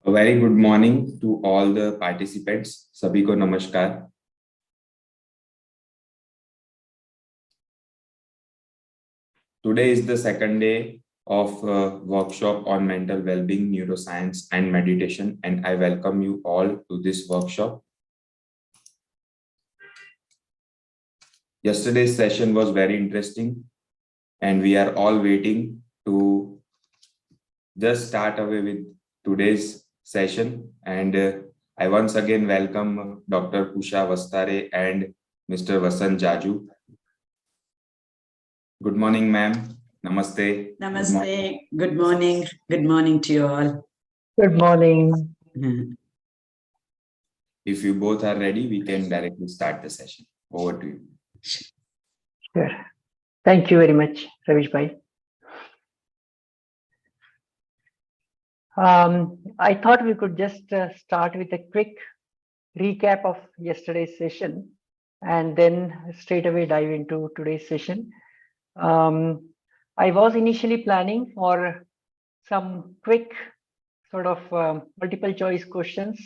A very good morning to all the participants. सभी को नमस्कार. Today is the second day of a workshop on mental well-being, neuroscience, and meditation, and I welcome you all to this workshop. Yesterday's session was very interesting, and we are all waiting to just start away with today's session. And I once again welcome Dr. Pusha Vastare and Mr. Vasant Jaju. Good morning, ma'am. Namaste. Namaste. Good morning. Good morning to you all. Good morning. If you both are ready, we can directly start the session. Over to you. Sure. Thank you very much, Ravish Bhai. I thought we could just start with a quick recap of yesterday's session and then straight away dive into today's session. I was initially planning for some quick sort of multiple choice questions.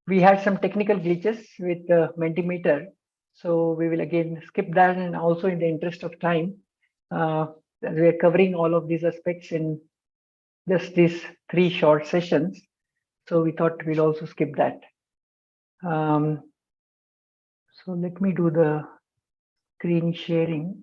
We had some technical glitches with the Mentimeter, so we will again skip that, and also in the interest of time, we are covering all of these aspects in just these 3 short sessions. So we thought we'll also skip that. So let me do the screen sharing.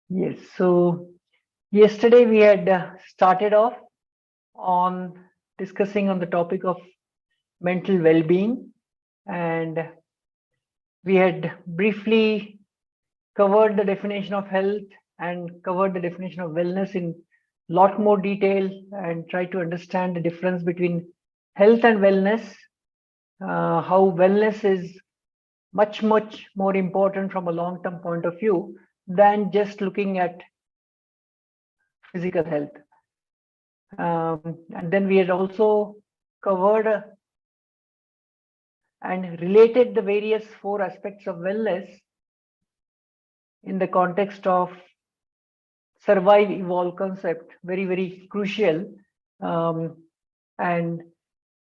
Yes, so yesterday we had started off on discussing on the topic of mental well-being, and we had briefly covered the definition of health and covered the definition of wellness in a lot more detail and tried to understand the difference between health and wellness, how wellness is much more important from a long-term point of view than just looking at physical health. And then we had also covered and related the various 4 aspects of wellness in the context of survive evolve concept, very crucial. And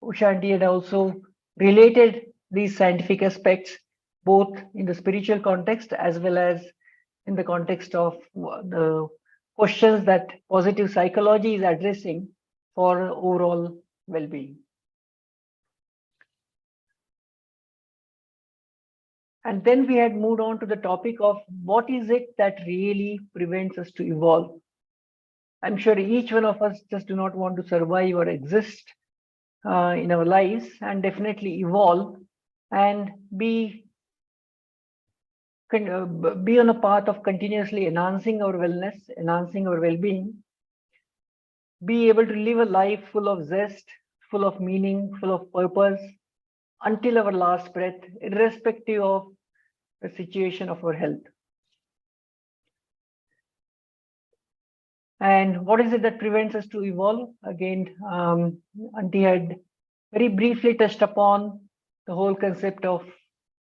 Ushanti had also related these scientific aspects both in the spiritual context as well as in the context of the questions that positive psychology is addressing for overall well-being. And then we had moved on to the topic of what is it that really prevents us to evolve. I'm sure each one of us just do not want to survive or exist in our lives, and definitely evolve and be on a path of continuously enhancing our wellness, enhancing our well-being, be able to live a life full of zest, full of meaning, full of purpose until our last breath, irrespective of the situation of our health. And what is it that prevents us to evolve? Again, Auntie had very briefly touched upon the whole concept of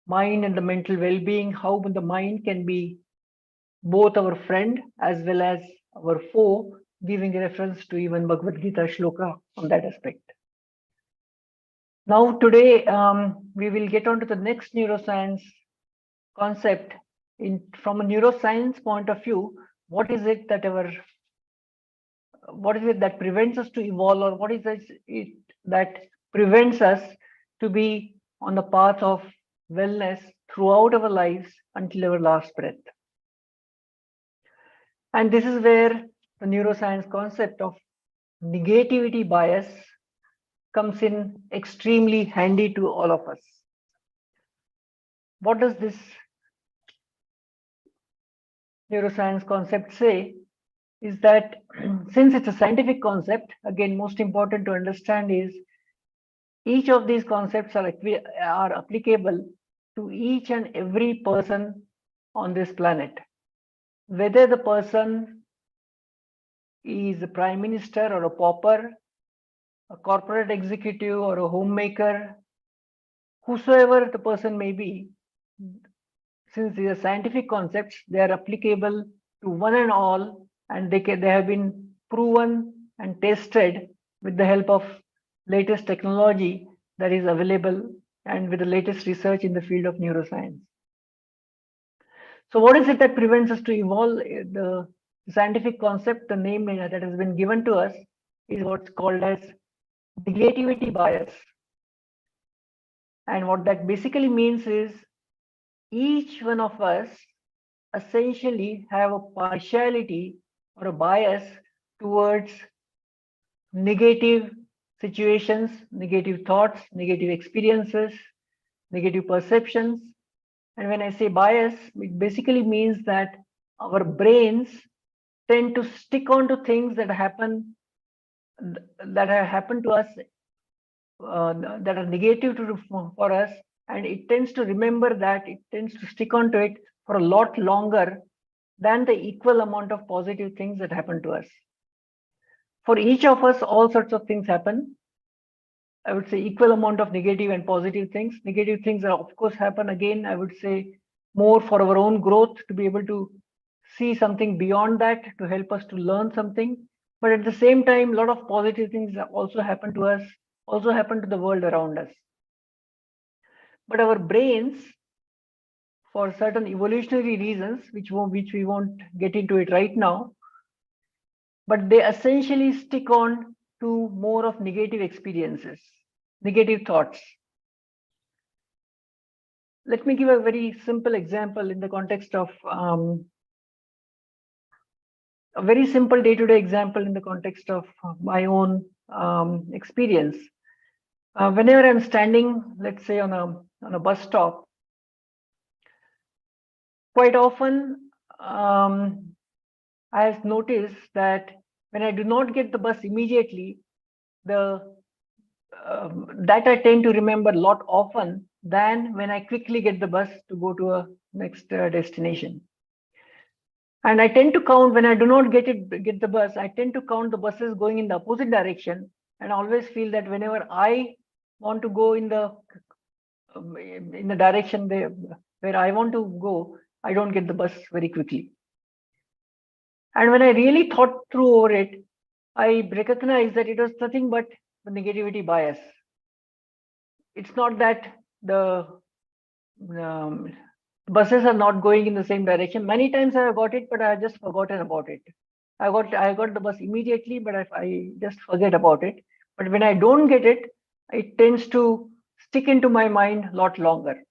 mind and the mental well-being, how the mind can be both our friend as well as our foe, giving reference to even Bhagavad Gita shloka on that aspect. Now today, we will get on to the next neuroscience concept. From a neuroscience point of view, what is it that prevents us to evolve, or what is it that prevents us to be on the path of wellness throughout our lives until our last breath? And this is where the neuroscience concept of negativity bias comes in extremely handy to all of us. What does this neuroscience concept say? Is that since it's a scientific concept, again, most important to understand is each of these concepts are applicable to each and every person on this planet. Whether the person is a prime minister or a pauper, a corporate executive or a homemaker, whosoever the person may be, since these are scientific concepts, they are applicable to one and all, and they have been proven and tested with the help of latest technology that is available and with the latest research in the field of neuroscience. So what is it that prevents us to evolve? The scientific concept, the name that has been given to us, is what's called as negativity bias. And what that basically means is each one of us essentially have a partiality or a bias towards negative situations, negative thoughts, negative experiences, negative perceptions. And when I say bias, it basically means that our brains tend to stick on to things that have happened to us, that are negative for us, and it tends to remember that, it tends to stick on to it for a lot longer than the equal amount of positive things that happen to us. For each of us, all sorts of things happen. I would say equal amount of negative and positive things. Negative things are, of course, happen again, I would say, more for our own growth, to be able to see something beyond that, to help us to learn something. But at the same time, a lot of positive things also happen to us, also happen to the world around us. But our brains, for certain evolutionary reasons, which we won't get into it right now, but they essentially stick on to more of negative experiences, negative thoughts. Let me give a very simple example in the context of a very simple day-to-day example in the context of my own experience. Whenever I'm standing, let's say on a bus stop, quite often I have noticed that when I do not get the bus immediately, that I tend to remember a lot often than when I quickly get the bus to go to a next destination. And I tend to count, when I do not get the bus, I tend to count the buses going in the opposite direction, and always feel that whenever I want to go in the direction where I want to go, I don't get the bus very quickly. And when I really thought through over it, I recognized that it was nothing but the negativity bias. It's not that the buses are not going in the same direction. Many times I have got it, but I have just forgotten about it. I got the bus immediately, but I just forget about it. But when I don't get it, it tends to stick into my mind a lot longer.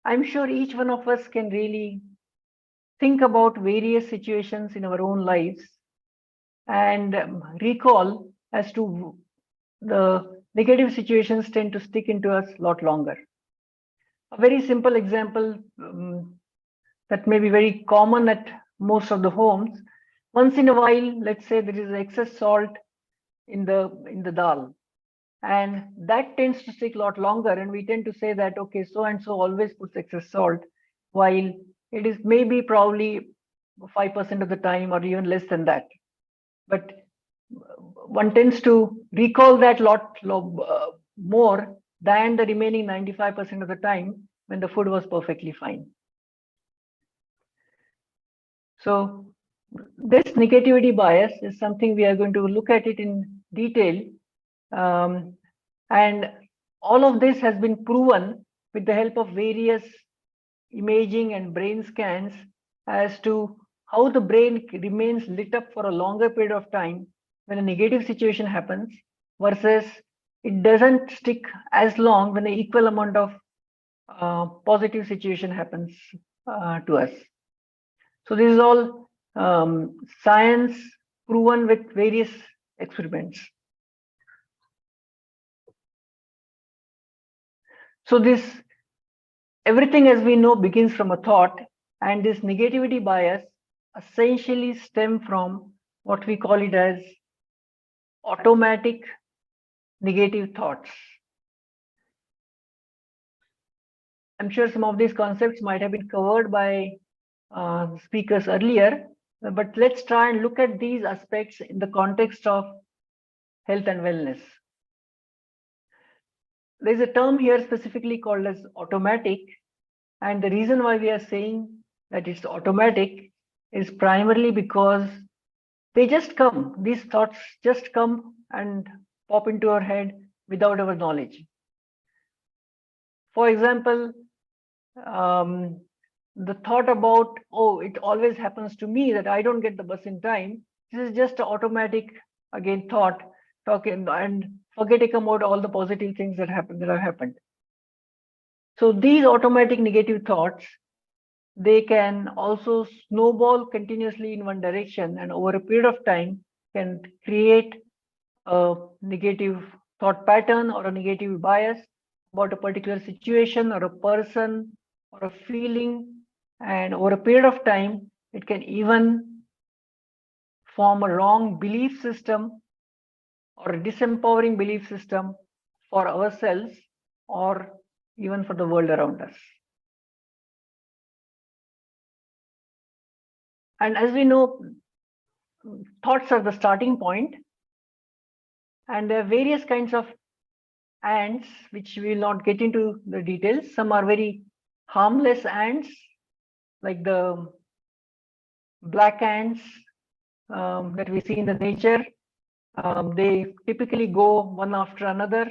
I'm sure each one of us can really think about various situations in our own lives and recall as to the negative situations tend to stick into us a lot longer. A very simple example that may be very common at most of the homes. Once in a while, let's say there is excess salt in the dal, and that tends to stick a lot longer, and we tend to say that, okay, so and so always puts excess salt, while it is maybe probably 5% of the time or even less than that. But one tends to recall that lot more than the remaining 95% of the time when the food was perfectly fine. So this negativity bias is something we are going to look at it in detail. And all of this has been proven with the help of various imaging and brain scans as to how the brain remains lit up for a longer period of time when a negative situation happens, versus it doesn't stick as long when an equal amount of positive situation happens to us. So this is all science proven with various experiments. So everything, as we know, begins from a thought, and this negativity bias essentially stem from what we call it as automatic negative thoughts. I'm sure some of these concepts might have been covered by speakers earlier, but let's try and look at these aspects in the context of health and wellness. there's a term here specifically called as automatic. And the reason why we are saying that it's automatic is primarily because they just come. These thoughts just come and pop into our head without our knowledge. For example, the thought about, oh, it always happens to me that I don't get the bus in time. This is just an automatic, again, thought, talking and forgetting about all the positive things that have happened. So these automatic negative thoughts, they can also snowball continuously in one direction, and over a period of time can create a negative thought pattern or a negative bias about a particular situation or a person or a feeling. And over a period of time, it can even form a wrong belief system or a disempowering belief system for ourselves or even for the world around us. And as we know, thoughts are the starting point, and there are various kinds of ants, which we will not get into the details. Some are very harmless ants, like the black ants that we see in the nature. They typically go one after another,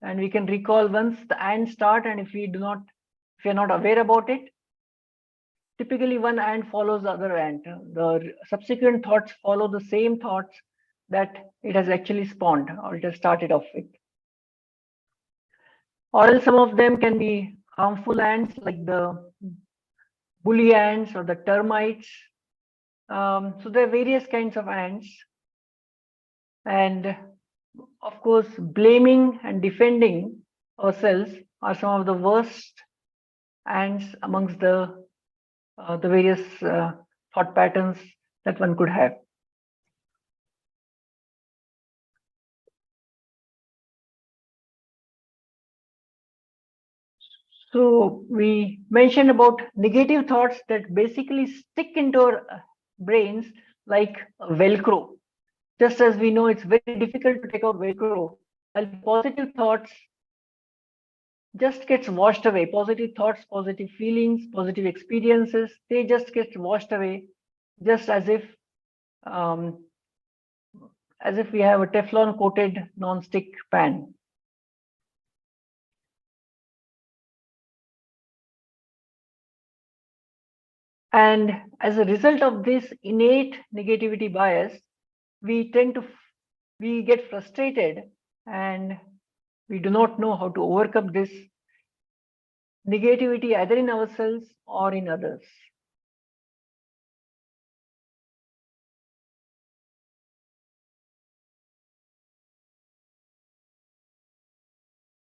and we can recall once the ants start, and if we are not aware about it, typically one ant follows the other ant. The subsequent thoughts follow the same thoughts that it has actually spawned or it has started off with. Or else some of them can be harmful ants, like the bully ants or the termites. So there are various kinds of ants. And of course, blaming and defending ourselves are some of the worst ants amongst the various thought patterns that one could have. So we mentioned about negative thoughts that basically stick into our brains like Velcro. Just as we know, it's very difficult to take out Velcro, while positive thoughts just gets washed away. Positive thoughts, positive feelings, positive experiences, they just get washed away, just as if we have a Teflon coated non-stick pan. And as a result of this innate negativity bias, we get frustrated, and we do not know how to overcome this negativity either in ourselves or in others.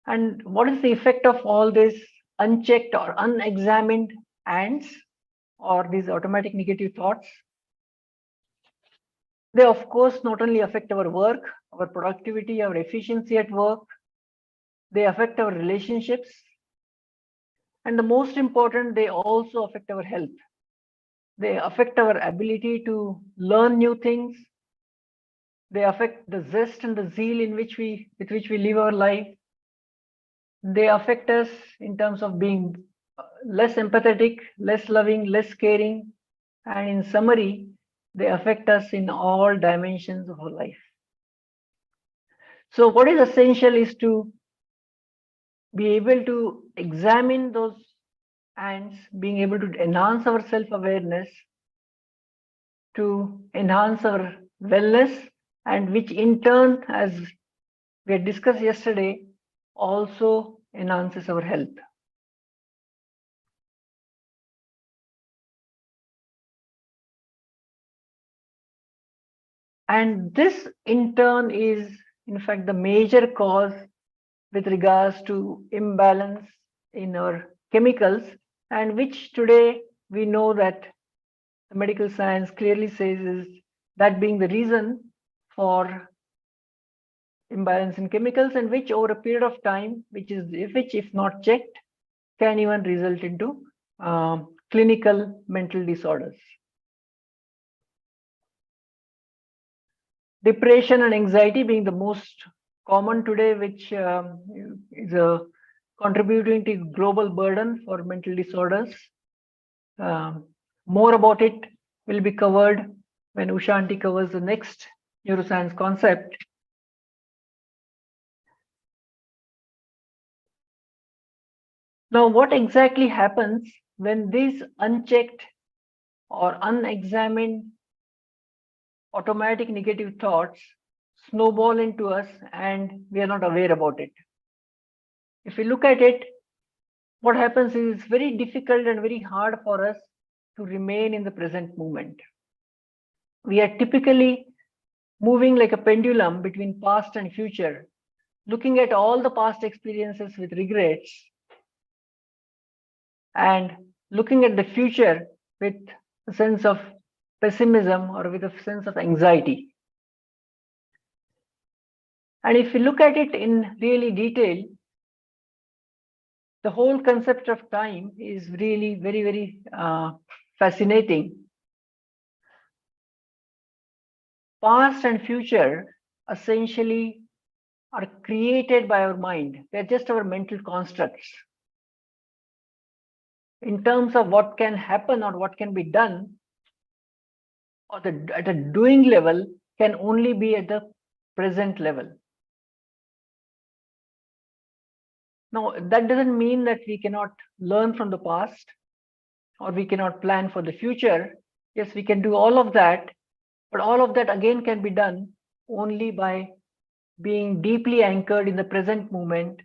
And what is the effect of all this unchecked or unexamined ants or these automatic negative thoughts? They, of course, not only affect our work, our productivity, our efficiency at work, they affect our relationships. And the most important, they also affect our health. They affect our ability to learn new things. They affect the zest and the zeal with which we live our life. They affect us in terms of being less empathetic, less loving, less caring. And in summary, they affect us in all dimensions of our life. So what is essential is to be able to examine those ants, being able to enhance our self-awareness, to enhance our wellness, and which in turn, as we had discussed yesterday, also enhances our health. And this in turn is, in fact, the major cause with regards to imbalance in our chemicals, and which today we know that the medical science clearly says is that being the reason for imbalance in chemicals, and which over a period of time, which if not checked, can even result into clinical mental disorders. Depression and anxiety being the most common today, which is contributing to global burden for mental disorders. More about it will be covered when Ushanti covers the next neuroscience concept. Now, what exactly happens when these unchecked or unexamined automatic negative thoughts snowball into us and we are not aware about it? If we look at it, what happens is it's very difficult and very hard for us to remain in the present moment. We are typically moving like a pendulum between past and future, looking at all the past experiences with regrets and looking at the future with a sense of pessimism or with a sense of anxiety. And if we look at it in really detail, the whole concept of time is really very, very fascinating. Past and future essentially are created by our mind. They're just our mental constructs. In terms of what can happen or what can be done, or at a doing level, can only be at the present level. Now, that doesn't mean that we cannot learn from the past or we cannot plan for the future. Yes, we can do all of that, but all of that again can be done only by being deeply anchored in the present moment,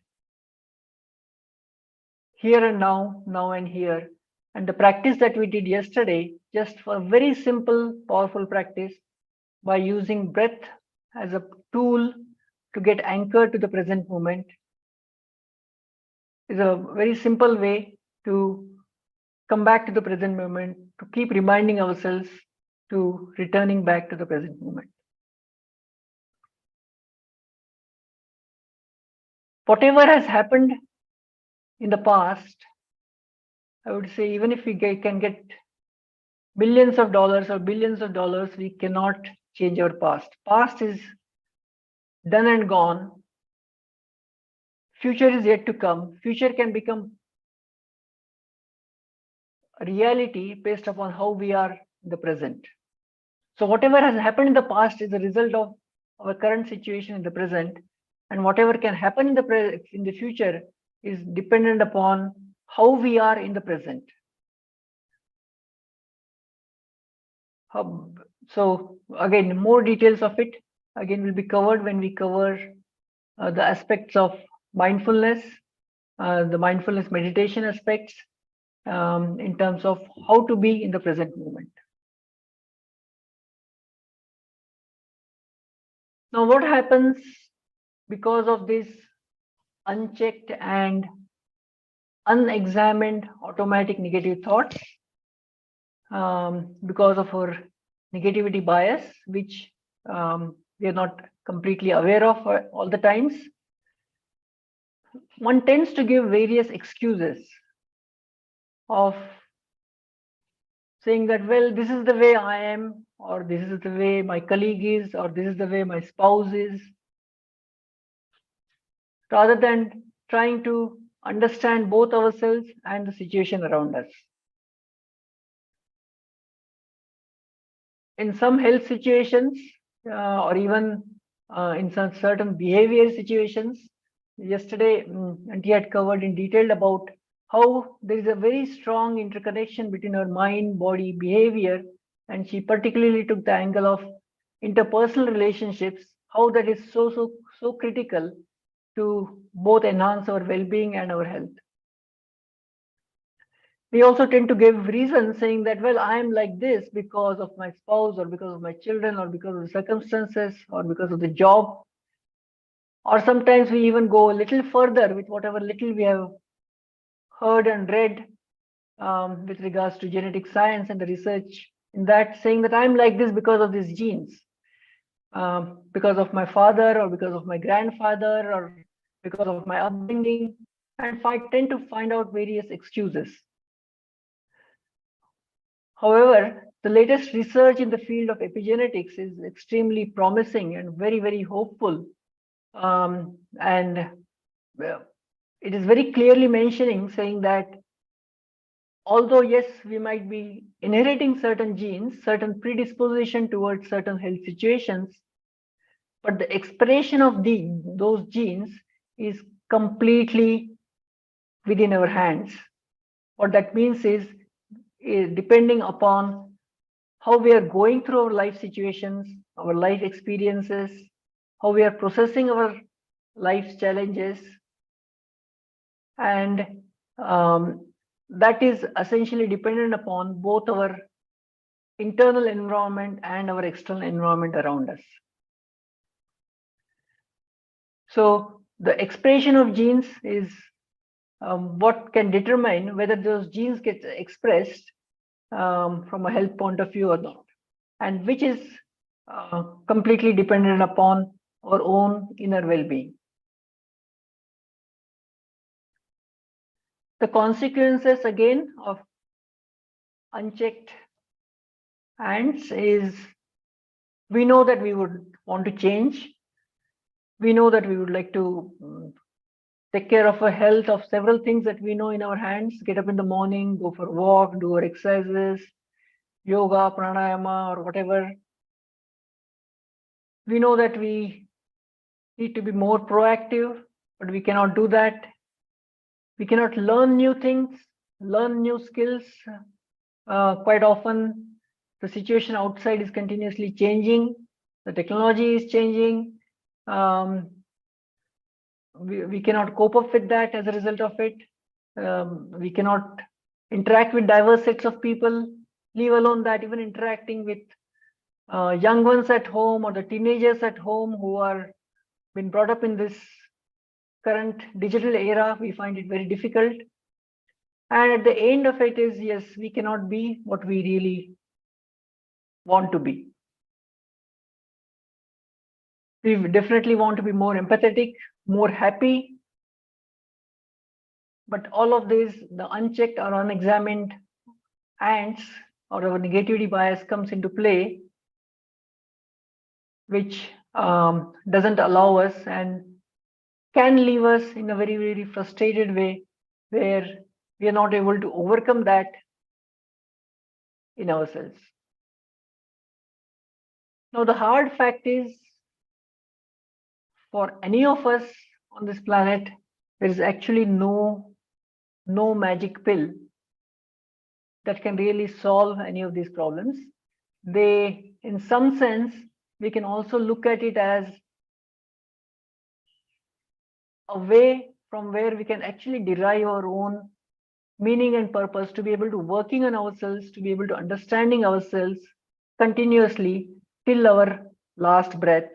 here and now, now and here. And the practice that we did yesterday, just for a very simple, powerful practice by using breath as a tool to get anchored to the present moment, is a very simple way to come back to the present moment, to keep reminding ourselves to returning back to the present moment. Whatever has happened in the past, I would say, even if we can get millions of dollars or billions of dollars, we cannot change our past. Past is done and gone. Future is yet to come. Future can become a reality based upon how we are in the present. So whatever has happened in the past is a result of our current situation in the present, and whatever can happen in the future is dependent upon how we are in the present. So again, more details of it again will be covered when we cover the aspects of mindfulness, the mindfulness meditation aspects, in terms of how to be in the present moment. Now, what happens because of this unchecked and unexamined automatic negative thoughts? Because of our negativity bias, which we are not completely aware of all the times, one tends to give various excuses of saying that, well, this is the way I am, or this is the way my colleague is, or this is the way my spouse is, rather than trying to understand both ourselves and the situation around us. In some health situations, or even in some certain behavior situations, yesterday Auntie had covered in detail about how there is a very strong interconnection between our mind, body, behavior, and she particularly took the angle of interpersonal relationships, how that is so critical to both enhance our well-being and our health. We also tend to give reasons saying that, well, I am like this because of my spouse, or because of my children, or because of the circumstances, or because of the job. Or sometimes we even go a little further with whatever little we have heard and read with regards to genetic science and the research in that, saying that I'm like this because of these genes, because of my father, or because of my grandfather, or because of my upbringing, and I tend to find out various excuses. However, the latest research in the field of epigenetics is extremely promising and very, very hopeful And it is very clearly mentioning, saying that although yes, we might be inheriting certain genes, certain predisposition towards certain health situations, but the expression of those genes is completely within our hands. What that means is depending upon how we are going through our life situations, our life experiences, how we are processing our life's challenges, and that is essentially dependent upon both our internal environment and our external environment around us. So the expression of genes is what can determine whether those genes get expressed from a health point of view or not, and which is completely dependent upon our own inner well-being. The consequences again of unchecked ants is, we know that we would want to change. We know that we would like to take care of our health, of several things that we know in our hands. Get up in the morning, go for a walk, do our exercises, yoga, pranayama, or whatever. We know that we need to be more proactive, but we cannot do that. We cannot learn new things, learn new skills. Quite often, the situation outside is continuously changing. The technology is changing. We cannot cope up with that as a result of it. We cannot interact with diverse sets of people, leave alone that even interacting with young ones at home or the teenagers at home who are been brought up in this current digital era, we find it very difficult. And at the end of it is, yes, we cannot be what we really want to be. We definitely want to be more empathetic, more happy. But all of this, the unchecked or unexamined ants or our negativity bias comes into play, which doesn't allow us and can leave us in a very, very frustrated way, where we are not able to overcome that in ourselves. Now, the hard fact is, for any of us on this planet, there is actually no magic pill that can really solve any of these problems. They, in some sense, we can also look at it as a way from where we can actually derive our own meaning and purpose, to be able to working on ourselves, to be able to understanding ourselves continuously till our last breath,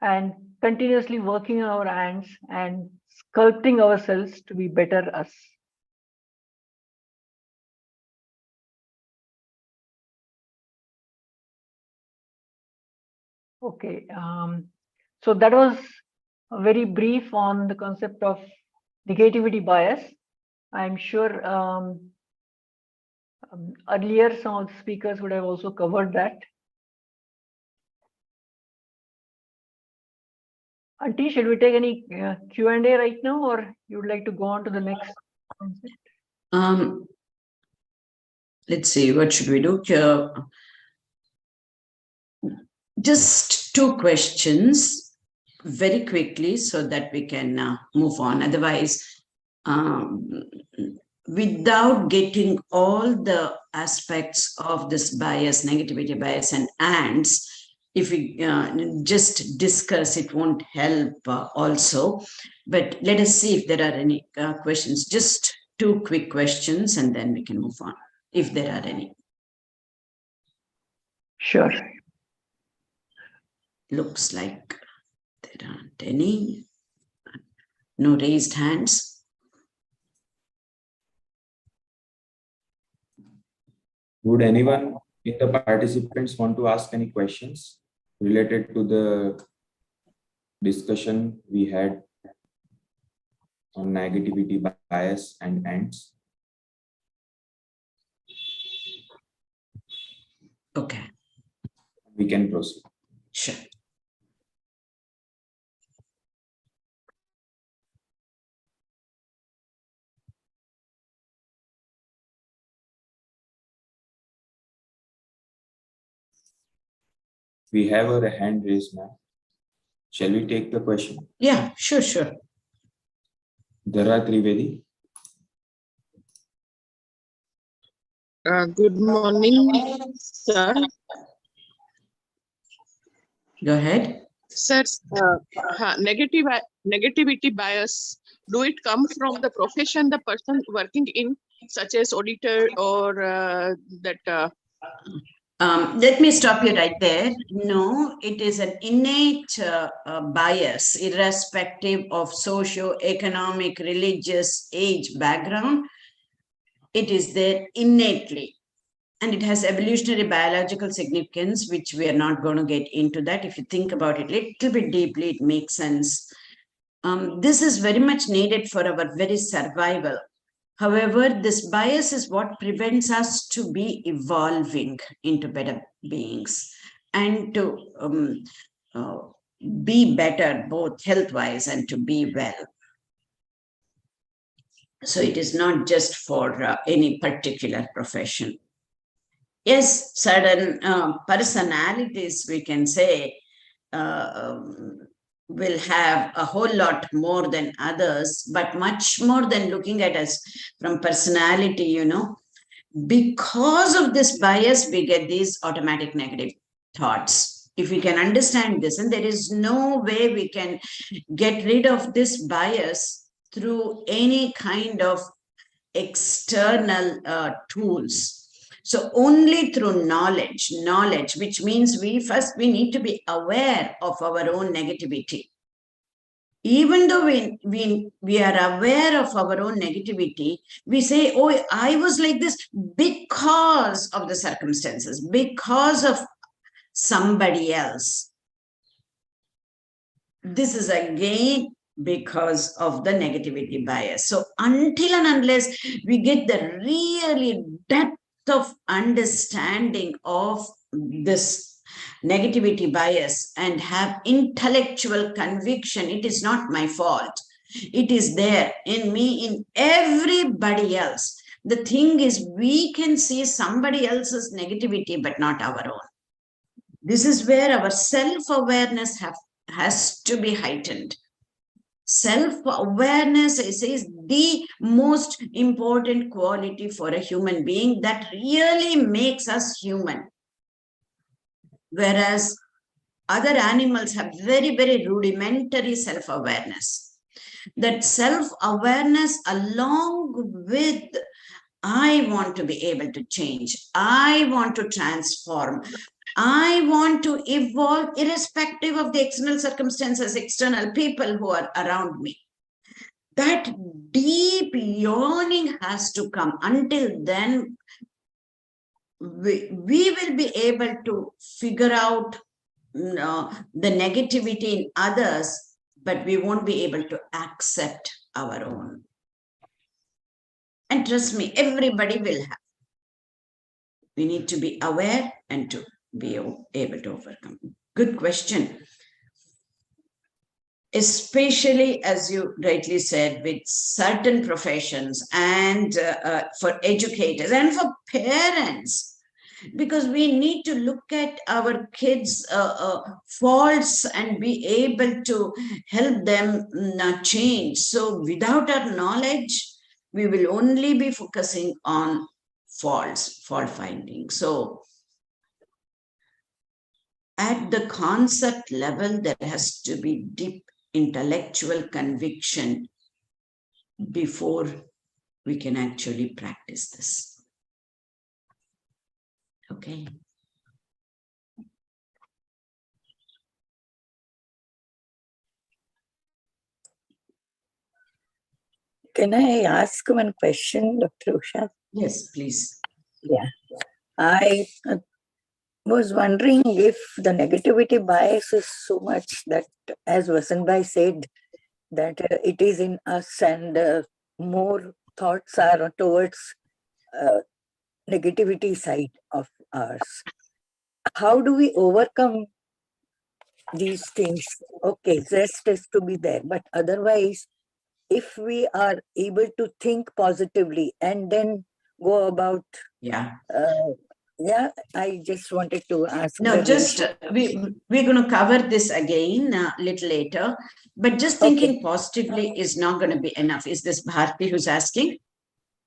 and continuously working on our hands and sculpting ourselves to be better us. Okay, so that was a very brief on the concept of negativity bias. I'm sure earlier some of the speakers would have also covered that. Auntie, should we take any Q&A right now, or you would like to go on to the next concept? Let's see, what should we do? Just two questions very quickly so that we can move on. Otherwise, without getting all the aspects of this bias, negativity bias and ants, if we just discuss, it won't help also. But let us see if there are any questions. Just two quick questions and then we can move on, if there are any. Sure. Looks like there aren't any. No raised hands. Would anyone in the participants want to ask any questions related to the discussion we had on negativity bias and ants? Okay. We can proceed. Sure. We have a hand raised, ma'am. Shall we take the question? Yeah, sure. Dara Trivedi. Good morning, sir. Go ahead. Sir, negativity bias, do it come from the profession the person working in, such as auditor or Let me stop you right there. No, it is an innate bias, irrespective of socio-economic, religious, age, background. It is there innately. And it has evolutionary biological significance, which we are not going to get into that. If you think about it a little bit deeply, it makes sense. This is very much needed for our very survival. However, this bias is what prevents us to be evolving into better beings and to be better, both health-wise and to be well. So it is not just for any particular profession. Yes, certain personalities, we can say, will have a whole lot more than others, but much more than looking at us from personality, because of this bias, we get these automatic negative thoughts. If we can understand this, and there is no way we can get rid of this bias through any kind of external tools. So only through knowledge, which means we need to be aware of our own negativity. Even though we are aware of our own negativity, we say, oh, I was like this because of the circumstances, because of somebody else. This is again because of the negativity bias. So until and unless we get the really depth of understanding of this negativity bias and have intellectual conviction, it is not my fault. It is there in me, in everybody else. The thing is, we can see somebody else's negativity, but not our own. This is where our self-awareness has to be heightened. Self-awareness is the most important quality for a human being that really makes us human. Whereas other animals have very, very rudimentary self-awareness. That self-awareness, along with I want to be able to change, I want to transform, I want to evolve irrespective of the external circumstances, external people who are around me. That deep yearning has to come. Until then, we will be able to figure out the negativity in others, but we won't be able to accept our own. And trust me, everybody will have. We need to be aware and to be able to overcome. Good question. Especially, as you rightly said, with certain professions and for educators and for parents, because we need to look at our kids' faults and be able to help them change. So without our knowledge, we will only be focusing on fault finding. So at the concept level, there has to be deep intellectual conviction before we can actually practice this. Okay. Can I ask one question, Dr. Usha? Yes, please. Yeah. I was wondering if the negativity bias is so much that, as Vasanbhai said, that it is in us and more thoughts are towards negativity side of ours. How do we overcome these things? Okay, rest is to be there, but otherwise, if we are able to think positively and then go about Yeah, I just wanted to ask. No, the just relation- we're going to cover this again a little later, but just thinking positively is not going to be enough. Is this Bharti who's asking?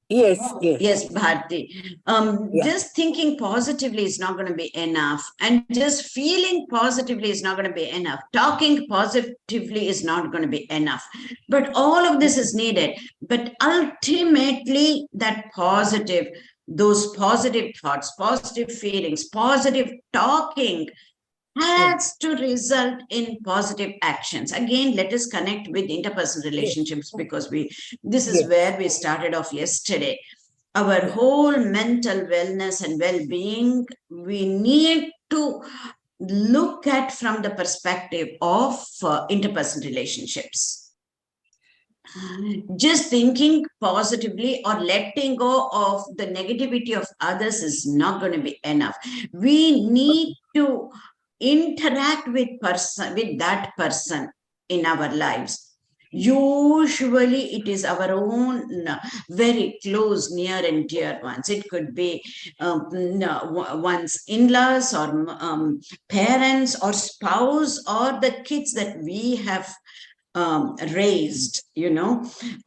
Yes, yes. Yes, Bharti. Yeah. Just thinking positively is not going to be enough. And just feeling positively is not going to be enough. Talking positively is not going to be enough. But all of this is needed. But ultimately, that positive, those positive thoughts, positive feelings, positive talking has to result in positive actions. Again, let us connect with interpersonal relationships because this is Yes. where we started off yesterday. Our whole mental wellness and well-being, we need to look at from the perspective of interpersonal relationships. Just thinking positively or letting go of the negativity of others is not going to be enough. We need to interact with that person in our lives. Usually it is our own very close, near and dear ones. It could be one's in-laws or parents or spouse or the kids that we have raised.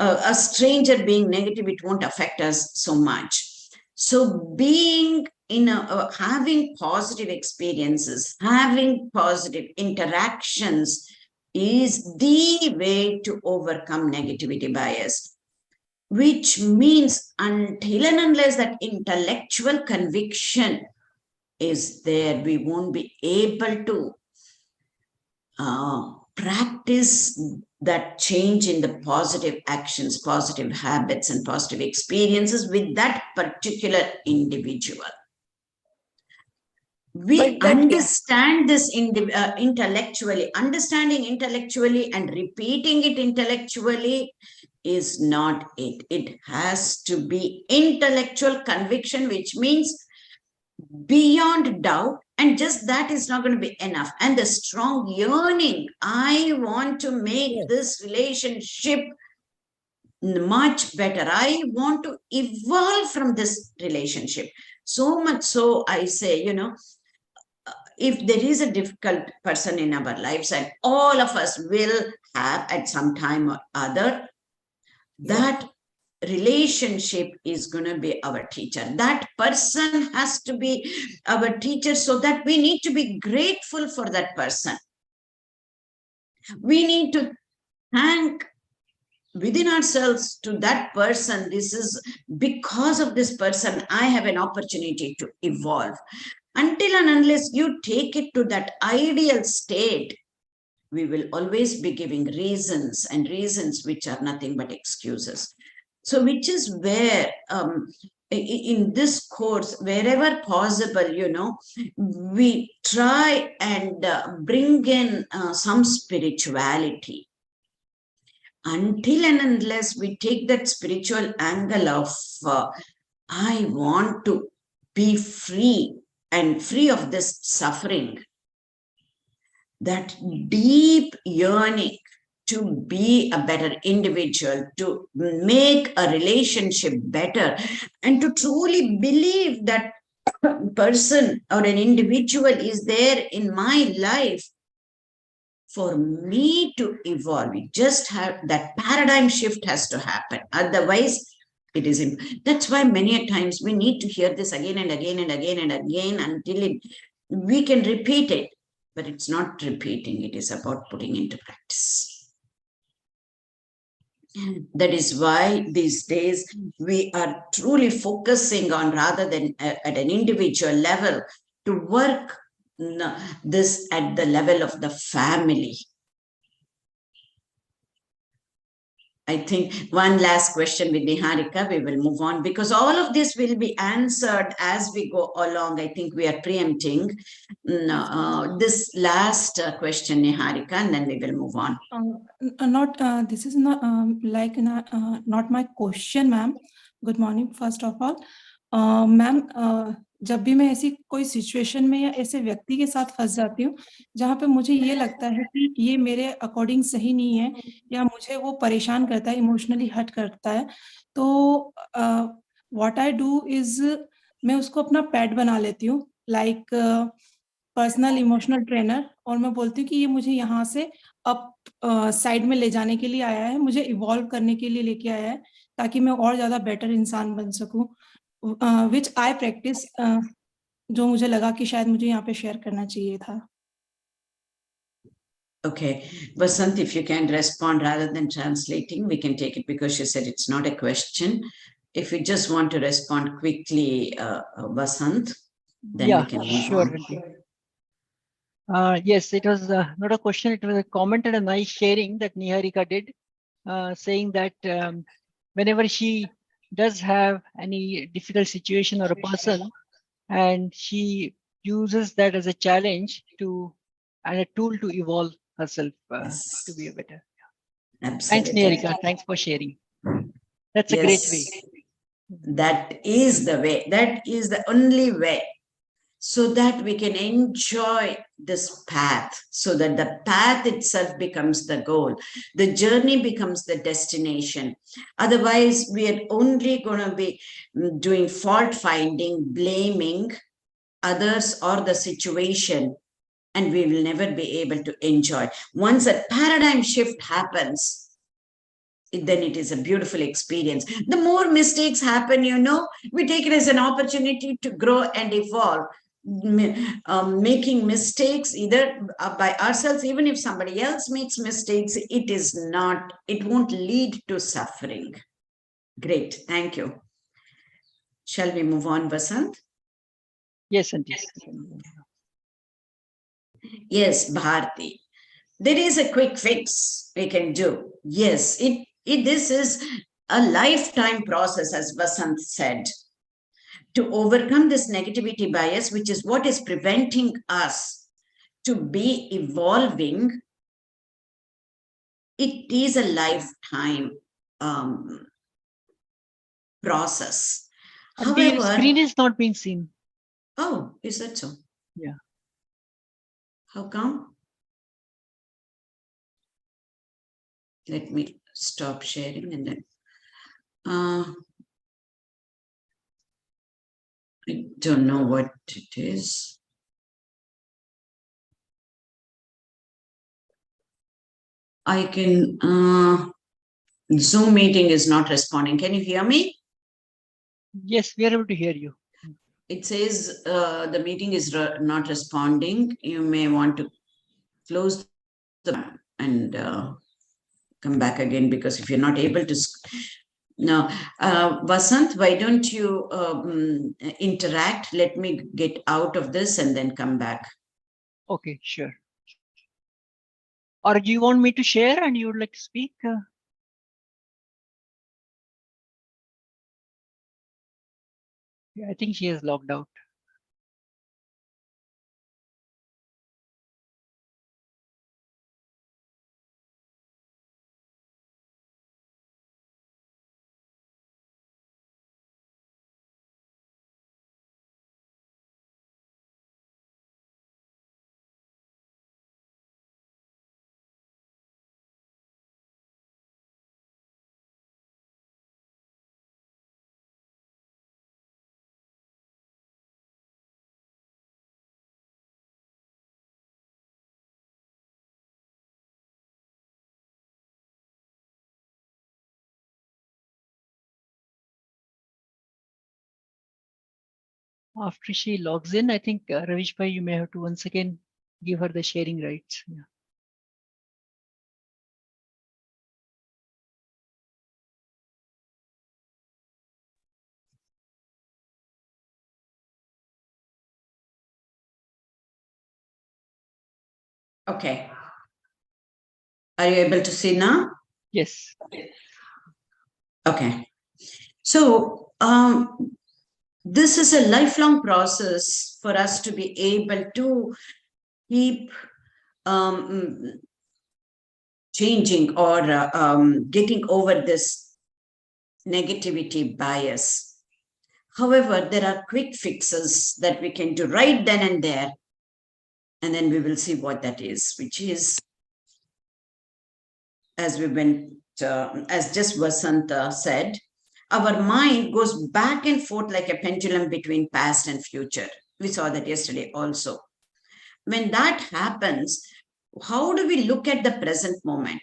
A stranger being negative, it won't affect us so much. So being having positive experiences, having positive interactions is the way to overcome negativity bias, which means until and unless that intellectual conviction is there, we won't be able to practice that change in the positive actions, positive habits, and positive experiences with that particular individual. We understand this intellectually. Understanding intellectually and repeating it intellectually is not it. It has to be intellectual conviction, which means beyond doubt, and just that is not going to be enough. And the strong yearning, I want to make this relationship much better. I want to evolve from this relationship. So much so, I say, if there is a difficult person in our lives, and all of us will have at some time or other, that relationship is going to be our teacher. That person has to be our teacher, so that we need to be grateful for that person. We need to thank within ourselves to that person. This is because of this person, I have an opportunity to evolve. Until and unless you take it to that ideal state, we will always be giving reasons, and reasons which are nothing but excuses. So which is where in this course, wherever possible, we try and bring in some spirituality. Until and unless we take that spiritual angle of I want to be free and free of this suffering, that deep yearning to be a better individual, to make a relationship better, and to truly believe that person or an individual is there in my life for me to evolve. We just have that paradigm shift has to happen. Otherwise, it is. That's why many times we need to hear this again and again and again and again until we can repeat it. But it's not repeating, it is about putting into practice. That is why these days we are truly focusing on, rather than at an individual level, to work this at the level of the family. I think one last question with Niharika, we will move on, because all of this will be answered as we go along. I think we are preempting this last question, Niharika, and then we will move on. This is not not my question, ma'am. Good morning, first of all. Ma'am, जब भी मैं ऐसी कोई situation में या ऐसे व्यक्ति के साथ फंस जाती हूँ जहाँ पे मुझे ये लगता है कि ये मेरे अकॉर्डिंग सही नहीं है या मुझे वो परेशान करता है, इमोशनली हर्ट करता है, तो व्हाट आई डू इज मैं उसको अपना पेट बना लेती हूँ, लाइक पर्सनल इमोशनल ट्रेनर, और मैं बोलती हूँ कि ये मुझे यहाँ से अप साइड में ले जाने के लिए आया है, मुझे इवॉल्व करने के लिए लेके आया है, ताकि मैं और ज़्यादा बेटर इंसान बन सकूँ, विच आई प्रैक्टिस, जो मुझे लगा कि शायद मुझे यहाँ पे शेयर करना चाहिए था. Okay, Vasant, if you can respond rather than translating, we can take it because she said it's not a question. If you just want to respond quickly, Vasant, then we can move sure. on. Yes, it was not a question, it was a comment and a nice sharing that Niharika did, saying that whenever she does have any difficult situation or a person, and she uses that as a challenge and a tool to evolve herself to be a better. Absolutely. Thanks, Niharika. Thanks for sharing. That's a great way. That is the way. That is the only way, so that we can enjoy this path, so that the path itself becomes the goal. The journey becomes the destination. Otherwise, we are only going to be doing fault finding, blaming others or the situation, and we will never be able to enjoy. Once a paradigm shift happens, then it is a beautiful experience. The more mistakes happen, we take it as an opportunity to grow and evolve. Making mistakes either by ourselves, even if somebody else makes mistakes, it won't lead to suffering. Great, thank you. Shall we move on, Vasant? Yes, Auntie. Yes, Bharti. There is a quick fix we can do. Yes, this is a lifetime process, as Vasant said, to overcome this negativity bias, which is what is preventing us to be evolving. It is a lifetime process. However, the screen is not being seen. Oh, is that so? Yeah. How come? Let me stop sharing and then. I don't know what it is. I can, Zoom meeting is not responding. Can you hear me? Yes, we are able to hear you. It says the meeting is not responding. You may want to close and come back again, because if you're not able to. No, Vasant, why don't you interact? Let me get out of this and then come back. Okay, sure. Or do you want me to share and you would like to speak? Yeah, I think she has logged out. After she logs in, I think Ravish bhai, you may have to once again give her the sharing rights. Yeah. Okay. Are you able to see now? Yes. Okay. So this is a lifelong process for us to be able to keep changing or getting over this negativity bias. However, there are quick fixes that we can do right then and there, and then we will see what that is, which is, as we went, as just Vasanta said, our mind goes back and forth like a pendulum between past and future. We saw that yesterday also. When that happens, how do we look at the present moment?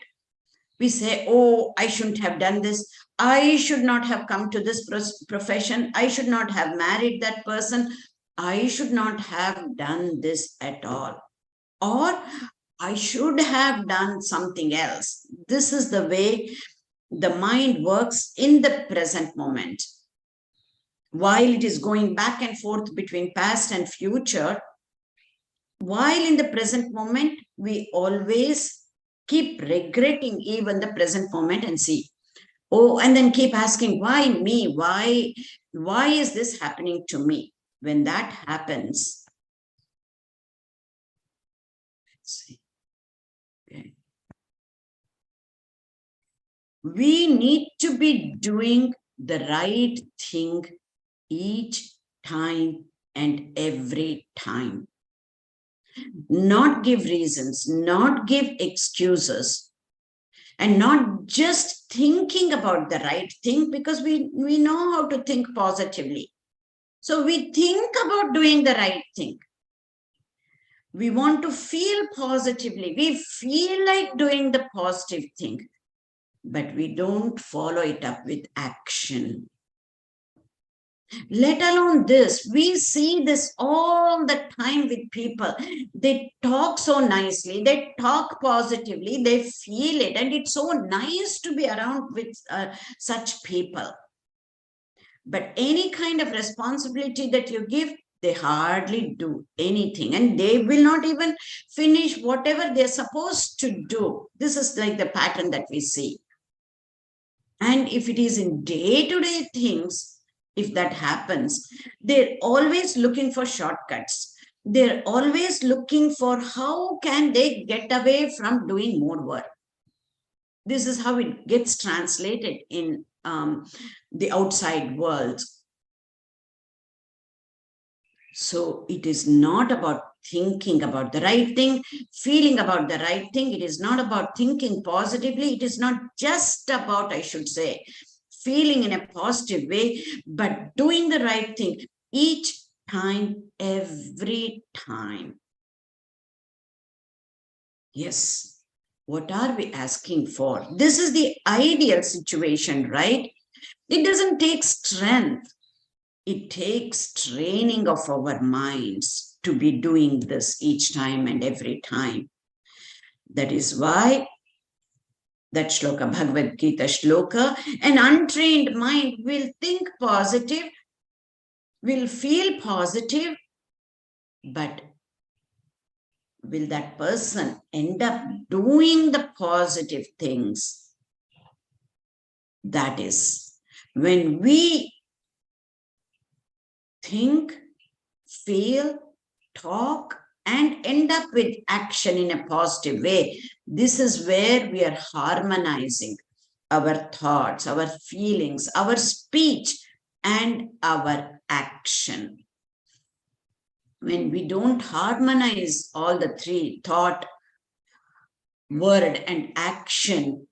We say, oh, I shouldn't have done this. I should not have come to this profession. I should not have married that person. I should not have done this at all. Or I should have done something else. This is the way the mind works in the present moment. While it is going back and forth between past and future, while in the present moment, we always keep regretting even the present moment and see, oh, and then keep asking, why me? Why is this happening to me? When that happens, let's see. Okay. We need to be doing the right thing each time and every time. Not give reasons, not give excuses, and not just thinking about the right thing, because we know how to think positively. So we think about doing the right thing. We want to feel positively. We feel like doing the positive thing, but we don't follow it up with action. Let alone this, we see this all the time with people. They talk so nicely, they talk positively, they feel it, and it's so nice to be around with such people. But any kind of responsibility that you give, they hardly do anything, and they will not even finish whatever they're supposed to do. This is like the pattern that we see. And if it is in day-to-day things, if that happens, they're always looking for shortcuts. They're always looking for how can they get away from doing more work. This is how it gets translated in the outside world. So it is not about thinking about the right thing, feeling about the right thing. It is not about thinking positively. It is not just about, I should say, feeling in a positive way, but doing the right thing each time, every time. Yes. What are we asking for? This is the ideal situation, right? It doesn't take strength. It takes training of our minds to be doing this each time and every time. That is why that shloka, Bhagavad Gita shloka, an untrained mind will think positive, will feel positive, but will that person end up doing the positive things? That is, when we think, feel, talk, and end up with action in a positive way, this is where we are harmonizing our thoughts, our feelings, our speech, and our action. When we don't harmonize all the three, thought, word, and action,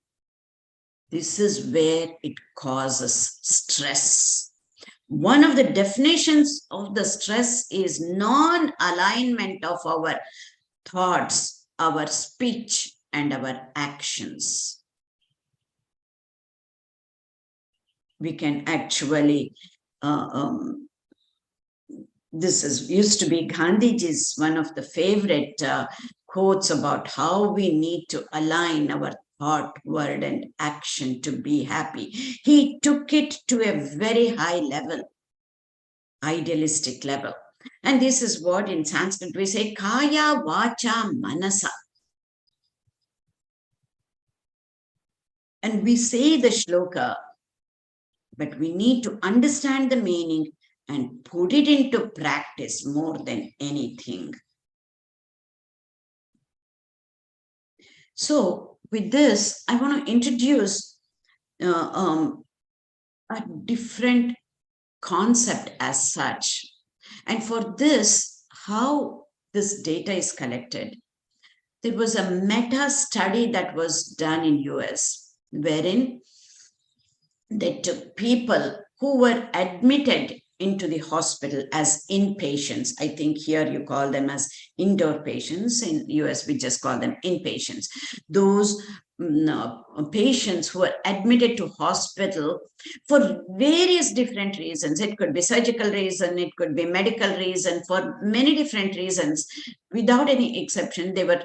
this is where it causes stress. One of the definitions of the stress is non-alignment of our thoughts, our speech, and our actions. We can actually, this is used to be Gandhiji's one of the favorite quotes about how we need to align our thought, word, and action to be happy. He took it to a very high level, idealistic level. And this is what in Sanskrit we say, Kaya Vacha Manasa. And we say the shloka, but we need to understand the meaning and put it into practice more than anything. So with this, I want to introduce a different concept as such. And for this, how this data is collected. There was a meta study that was done in US, wherein they took people who were admitted into the hospital as inpatients. I think here you call them as indoor patients. In US, we just call them inpatients. Those patients who are admitted to hospital for various different reasons. It could be surgical reason, it could be medical reason, for many different reasons. Without any exception, they were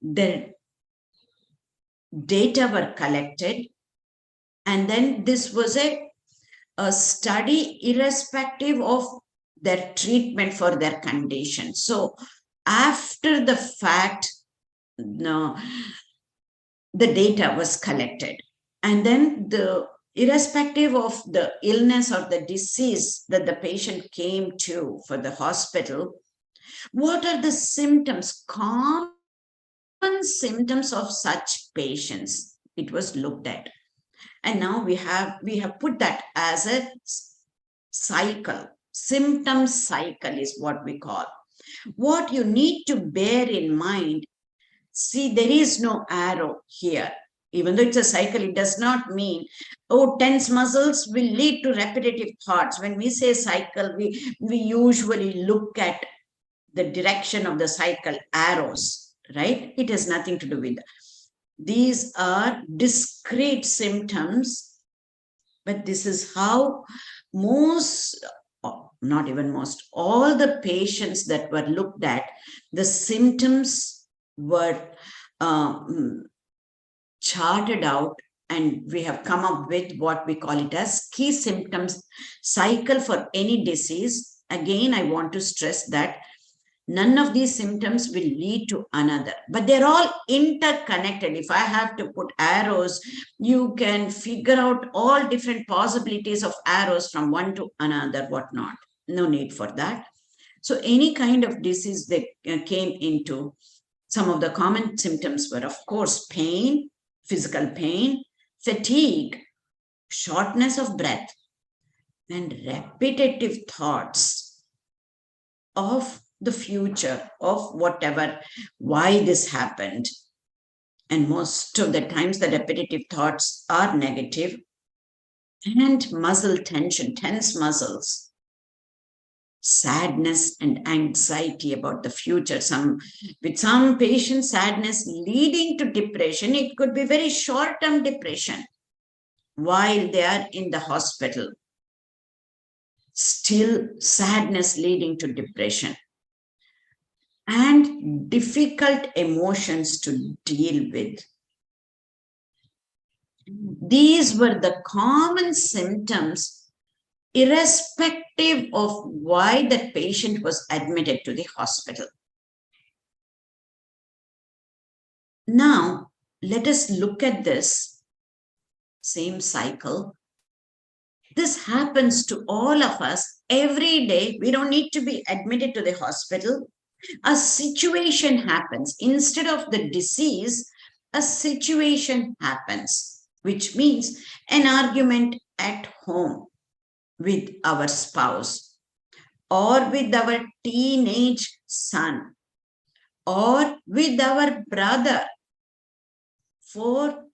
their data were collected, and then this was a study irrespective of their treatment for their condition. So after the fact, no, the data was collected, and then irrespective of the illness or the disease that the patient came to for the hospital, what are the symptoms, common symptoms of such patients? It was looked at. And now we have put that as a cycle. Symptom cycle is what we call. What you need to bear in mind, see, there is no arrow here. Even though it's a cycle, it does not mean, oh, tense muscles will lead to repetitive thoughts. When we say cycle, we usually look at the direction of the cycle arrows, right? It has nothing to do with that. These are discrete symptoms, but this is how most, not even most, all the patients that were looked at, the symptoms were charted out, and we have come up with what we call it as key symptoms cycle for any disease. Again, I want to stress that none of these symptoms will lead to another, but they're all interconnected. If I have to put arrows, you can figure out all different possibilities of arrows from one to another, whatnot. No need for that. So any kind of disease that came into, some of the common symptoms were, of course, pain, physical pain, fatigue, shortness of breath, and repetitive thoughts of the future, of whatever, why this happened. And most of the times the repetitive thoughts are negative. And muscle tension, tense muscles, sadness and anxiety about the future. With some patients, sadness leading to depression. It could be very short-term depression while they are in the hospital. Still sadness leading to depression. And difficult emotions to deal with. These were the common symptoms, irrespective of why that patient was admitted to the hospital. Now, let us look at this same cycle. This happens to all of us every day. We don't need to be admitted to the hospital. A situation happens. Instead of the disease, a situation happens, which means an argument at home with our spouse, or with our teenage son, or with our brother, for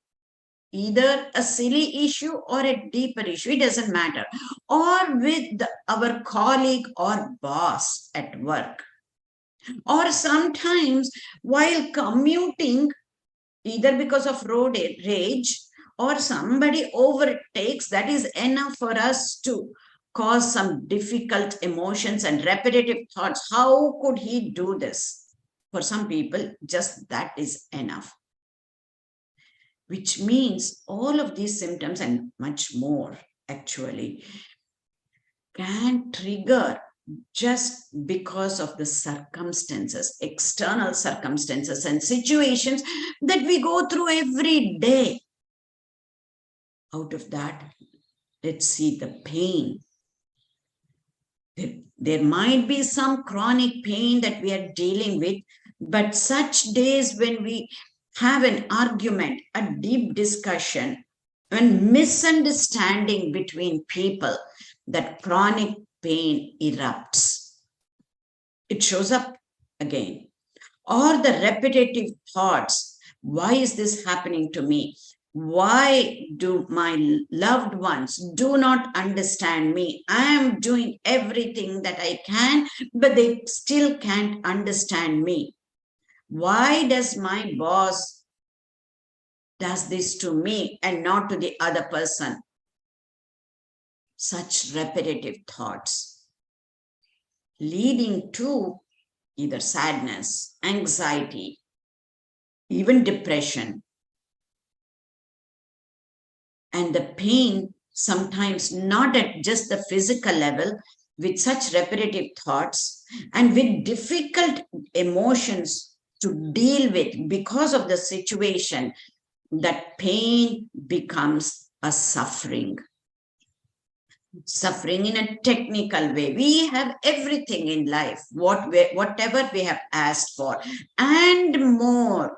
either a silly issue or a deeper issue, it doesn't matter, or with our colleague or boss at work. Or sometimes while commuting, either because of road rage or somebody overtakes, that is enough for us to cause some difficult emotions and repetitive thoughts. How could he do this? For some people, just that is enough. Which means all of these symptoms and much more actually can trigger just because of the circumstances, external circumstances and situations that we go through every day. Out of that, let's see the pain. There might be some chronic pain that we are dealing with, but such days when we have an argument, a deep discussion, and misunderstanding between people, that chronic pain erupts. It shows up again. Or the repetitive thoughts, why is this happening to me? Why do my loved ones do not understand me? I am doing everything that I can, but they still can't understand me. Why does my boss does this to me and not to the other person? Such repetitive thoughts leading to either sadness, anxiety, even depression. And the pain, sometimes not at just the physical level, with such repetitive thoughts and with difficult emotions to deal with because of the situation, that pain becomes a suffering. Suffering in a technical way. We have everything in life, whatever we have asked for, and more.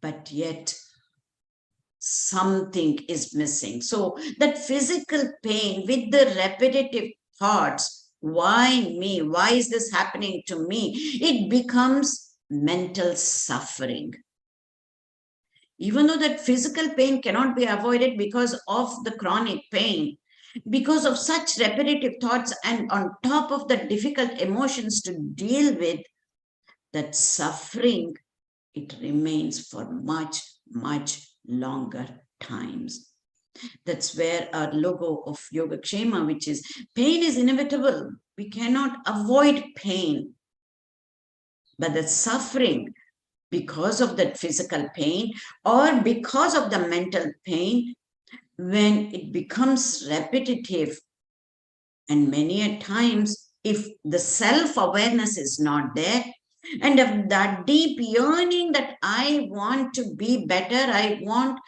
But yet, something is missing. So that physical pain with the repetitive thoughts, why me? Why is this happening to me? It becomes mental suffering. Even though that physical pain cannot be avoided because of the chronic pain, because of such repetitive thoughts and on top of the difficult emotions to deal with, that suffering, it remains for much, much longer times. That's where our logo of Yogakshema, which is pain is inevitable. We cannot avoid pain. But the suffering, because of that physical pain or because of the mental pain, when it becomes repetitive, and many a times, if the self-awareness is not there, and if that deep yearning that I want to be better, I want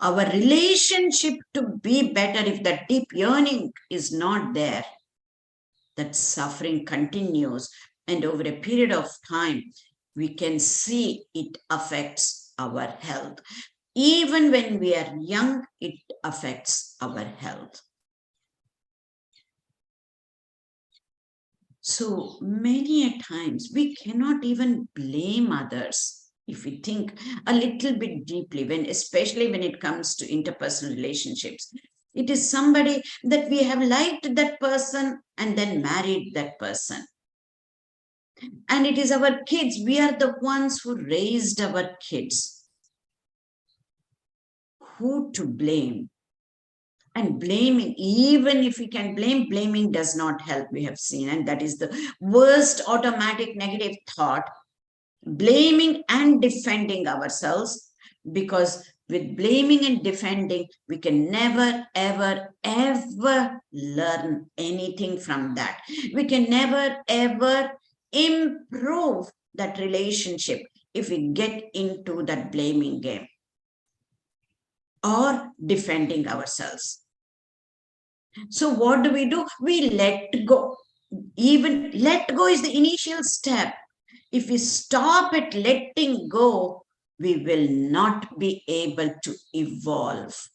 our relationship to be better, if that deep yearning is not there, that suffering continues. And over a period of time, we can see it affects our health. Even when we are young, it affects our health. So many a times we cannot even blame others if we think a little bit deeply, especially when it comes to interpersonal relationships. It is somebody that we have liked that person and then married that person. And it is our kids. We are the ones who raised our kids. Who to blame? And blaming, even if we can blame, blaming does not help, we have seen. And that is the worst automatic negative thought, blaming and defending ourselves, because with blaming and defending, we can never, ever, ever learn anything from that. We can never, ever improve that relationship if we get into that blaming game or defending ourselves. So what do? We let go. Even let go is the initial step. If we stop at letting go, we will not be able to evolve.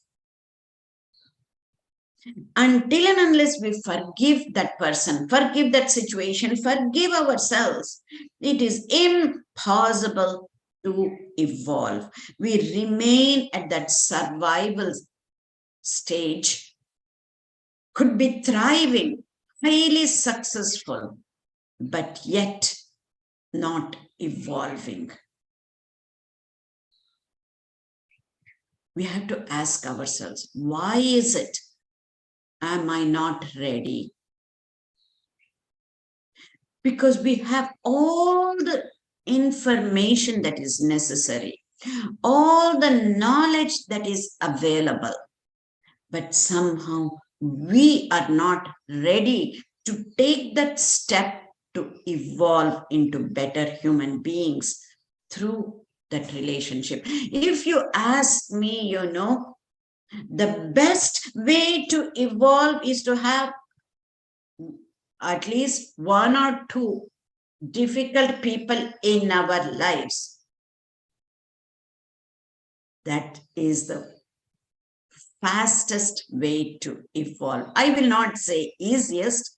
Until and unless we forgive that person, forgive that situation, forgive ourselves, it is impossible to evolve. We remain at that survival stage, could be thriving, highly successful, but yet not evolving. We have to ask ourselves, why is it? Am I not ready? Because we have all the information that is necessary, all the knowledge that is available, but somehow we are not ready to take that step to evolve into better human beings through that relationship. If you ask me, the best way to evolve is to have at least one or two difficult people in our lives. That is the fastest way to evolve. I will not say easiest.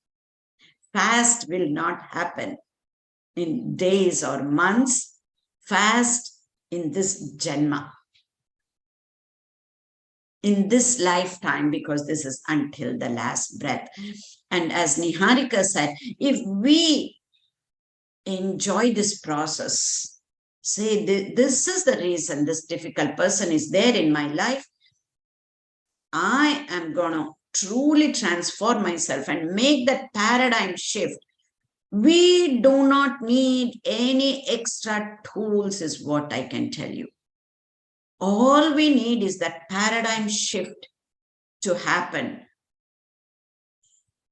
Fast will not happen in days or months. Fast in this Janma. in this lifetime, because this is until the last breath. And as Niharika said, if we enjoy this process, say this is the reason this difficult person is there in my life, I am going to truly transform myself and make that paradigm shift. We do not need any extra tools, is what I can tell you. All we need is that paradigm shift to happen.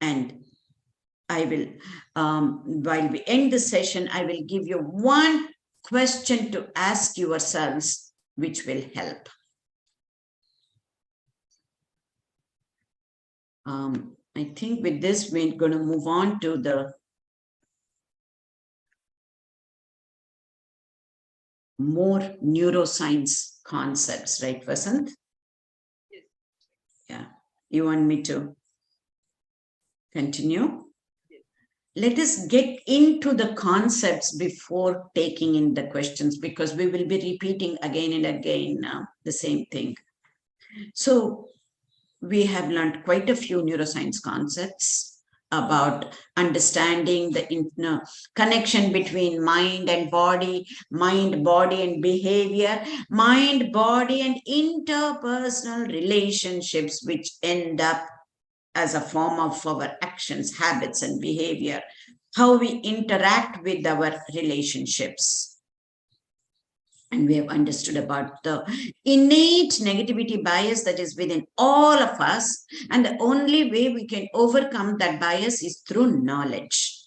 And I will, while we end the session, I will give you one question to ask yourselves, which will help. I think with this, we're going to move on to the more neuroscience concepts, right, Vasant? Yes. Yeah. You want me to continue? Yes. Let us get into the concepts before taking in the questions, because we will be repeating again and again the same thing. So we have learned quite a few neuroscience concepts about understanding the connection between mind and body, mind, body, and behavior, mind, body, and interpersonal relationships, which end up as a form of our actions, habits, and behavior, how we interact with our relationships. And we have understood about the innate negativity bias that is within all of us. And the only way we can overcome that bias is through knowledge.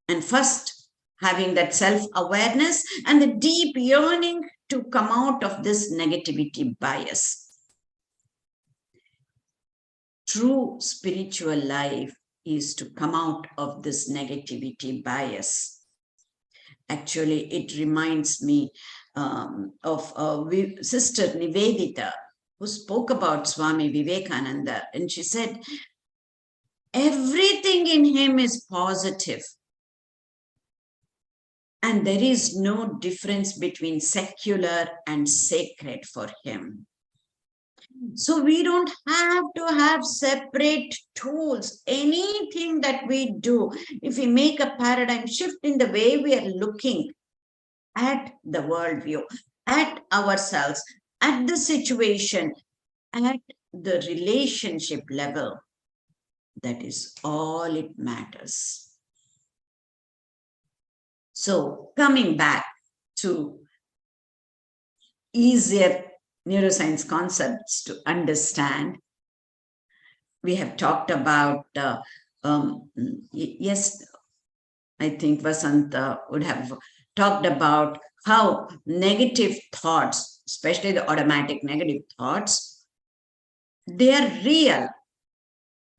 And first, having that self-awareness and the deep yearning to come out of this negativity bias. True spiritual life is to come out of this negativity bias. Actually, it reminds me of Sister Nivedita, who spoke about Swami Vivekananda, and she said, everything in him is positive, and there is no difference between secular and sacred for him. So we don't have to have separate tools. Anything that we do, if we make a paradigm shift in the way we are looking at the worldview, at ourselves, at the situation, at the relationship level, that is all it matters. So coming back to easier neuroscience concepts to understand, we have talked about, yes, I think Vasant would have talked about how negative thoughts, especially the automatic negative thoughts, they are real,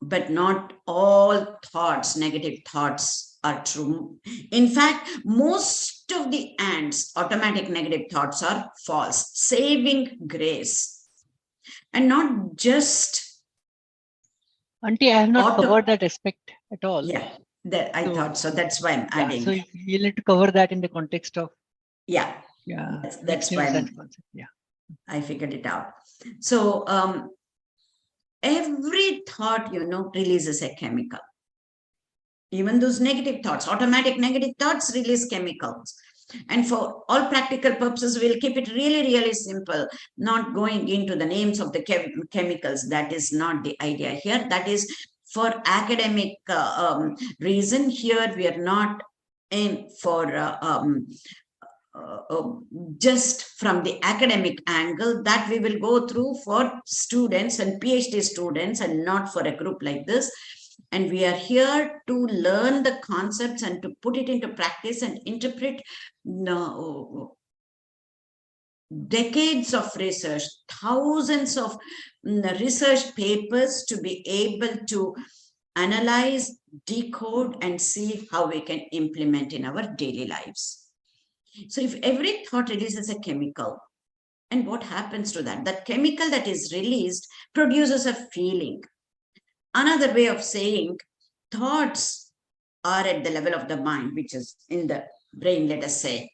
but not all thoughts, negative thoughts, are true. In fact, most of the ants, automatic negative thoughts, are false, saving grace. And not just... Auntie, I have not covered that aspect at all. Yeah, that I thought so. That's why I'm adding. So you'll need to cover that in the context of... Yeah. That's why I figured it out. So every thought, releases a chemical. Even those negative thoughts, automatic negative thoughts, release chemicals. And for all practical purposes, we'll keep it really, really simple, not going into the names of the chemicals. That is not the idea here. That is for academic reason. Here, we are not in for just from the academic angle, that we will go through for students and PhD students and not for a group like this. And we are here to learn the concepts and to put it into practice and interpret decades of research, thousands of research papers to be able to analyze, decode, and see how we can implement in our daily lives. So if every thought releases a chemical, and what happens to that? That chemical that is released produces a feeling. Another way of saying, thoughts are at the level of the mind, which is in the brain, let us say.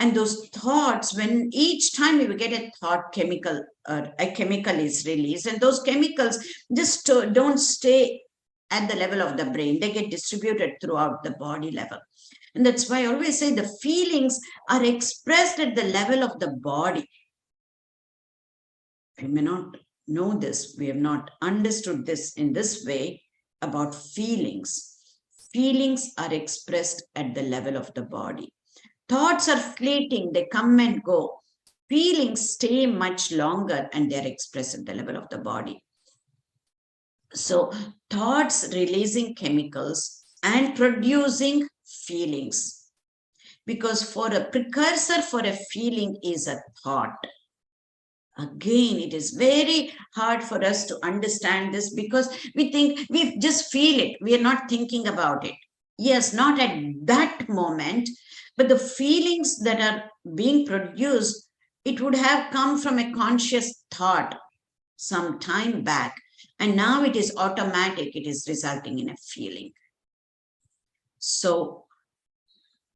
And those thoughts, when each time we get a thought, a chemical is released, and those chemicals just don't stay at the level of the brain. They get distributed throughout the body level. And that's why I always say the feelings are expressed at the level of the body. We may not know this. We have not understood this in this way about feelings. Feelings are expressed at the level of the body. Thoughts are fleeting, they come and go. Feelings stay much longer and they're expressed at the level of the body. So thoughts releasing chemicals and producing feelings. Because for a precursor for a feeling is a thought. Again, it is very hard for us to understand this because we think we just feel it. We are not thinking about it. Yes, not at that moment, but the feelings that are being produced, it would have come from a conscious thought some time back. And now it is automatic. It is resulting in a feeling. So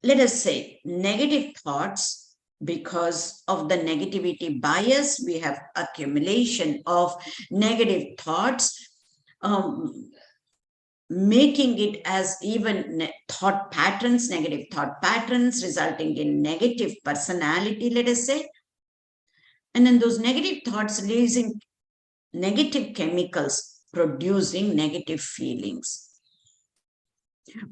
let us say negative thoughts, because of the negativity bias, we have accumulation of negative thoughts, making it as even thought patterns, negative thought patterns, resulting in negative personality, let us say. And then those negative thoughts releasing negative chemicals, producing negative feelings.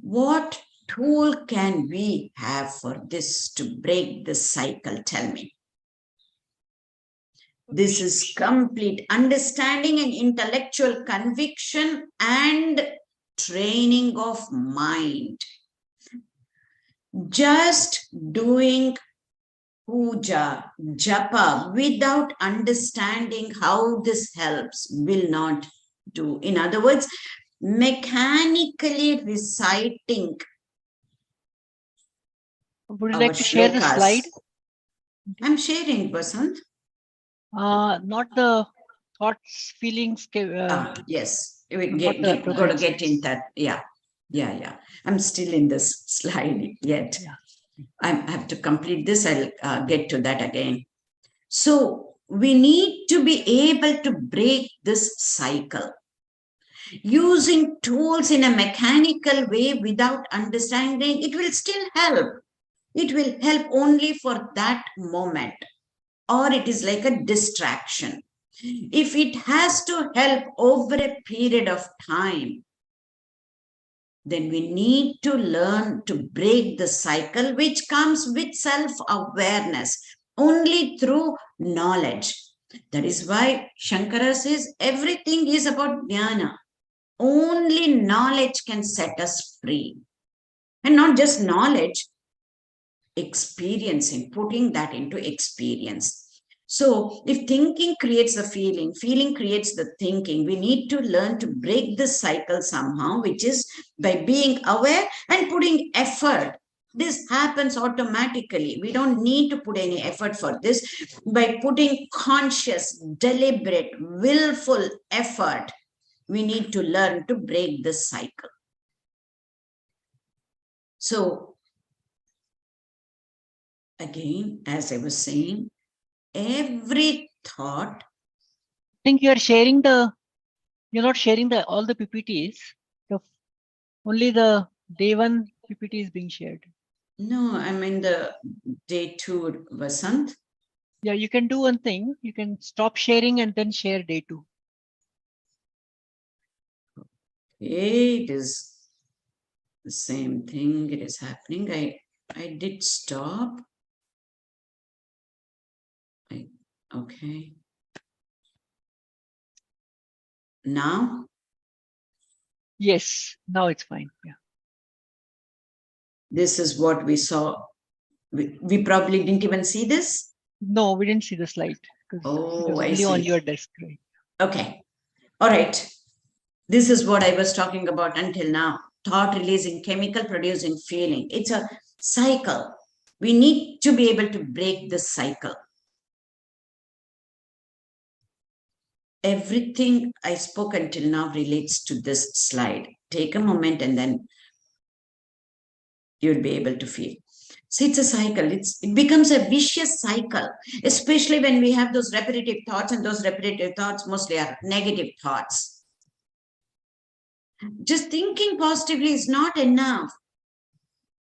What tool can we have for this to break this cycle? Tell me. This is complete understanding and intellectual conviction and training of mind. Just doing puja, japa, without understanding how this helps will not do. In other words, mechanically reciting. Would you like to share the slide? I'm sharing, Vasant. Not the thoughts, feelings. Yes, we got to get in that. Yeah. I'm still in this slide yet. Yeah. I have to complete this. I'll get to that again. So we need to be able to break this cycle. Using tools in a mechanical way without understanding, it will still help. It will help only for that moment, or it is like a distraction. If it has to help over a period of time, then we need to learn to break the cycle, which comes with self-awareness only through knowledge. That is why Shankara says everything is about jnana. Only knowledge can set us free. And not just knowledge, experiencing, putting that into experience. So if thinking creates the feeling, feeling creates the thinking, we need to learn to break this cycle somehow, which is by being aware and putting effort. This happens automatically. We don't need to put any effort for this. By putting conscious, deliberate, willful effort, we need to learn to break this cycle. So again, as I was saying, every thought. I think you're not sharing all the PPTs. Only the day one PPT is being shared. No, I'm in the day 2, Vasant. Yeah, you can do one thing. You can stop sharing and then share day 2. It is the same thing. It is happening. I did stop. Okay. Now? Yes, now it's fine. Yeah. This is what we saw. We probably didn't even see this. No, we didn't see the slide because it was only on your desk, right? Okay. All right. This is what I was talking about until now. Thought releasing chemical, producing feeling. It's a cycle. We need to be able to break this cycle. Everything I spoke until now relates to this slide. Take a moment and then you'll be able to feel. See, it's a cycle. It becomes a vicious cycle, especially when we have those repetitive thoughts, and those repetitive thoughts mostly are negative thoughts. Just thinking positively is not enough.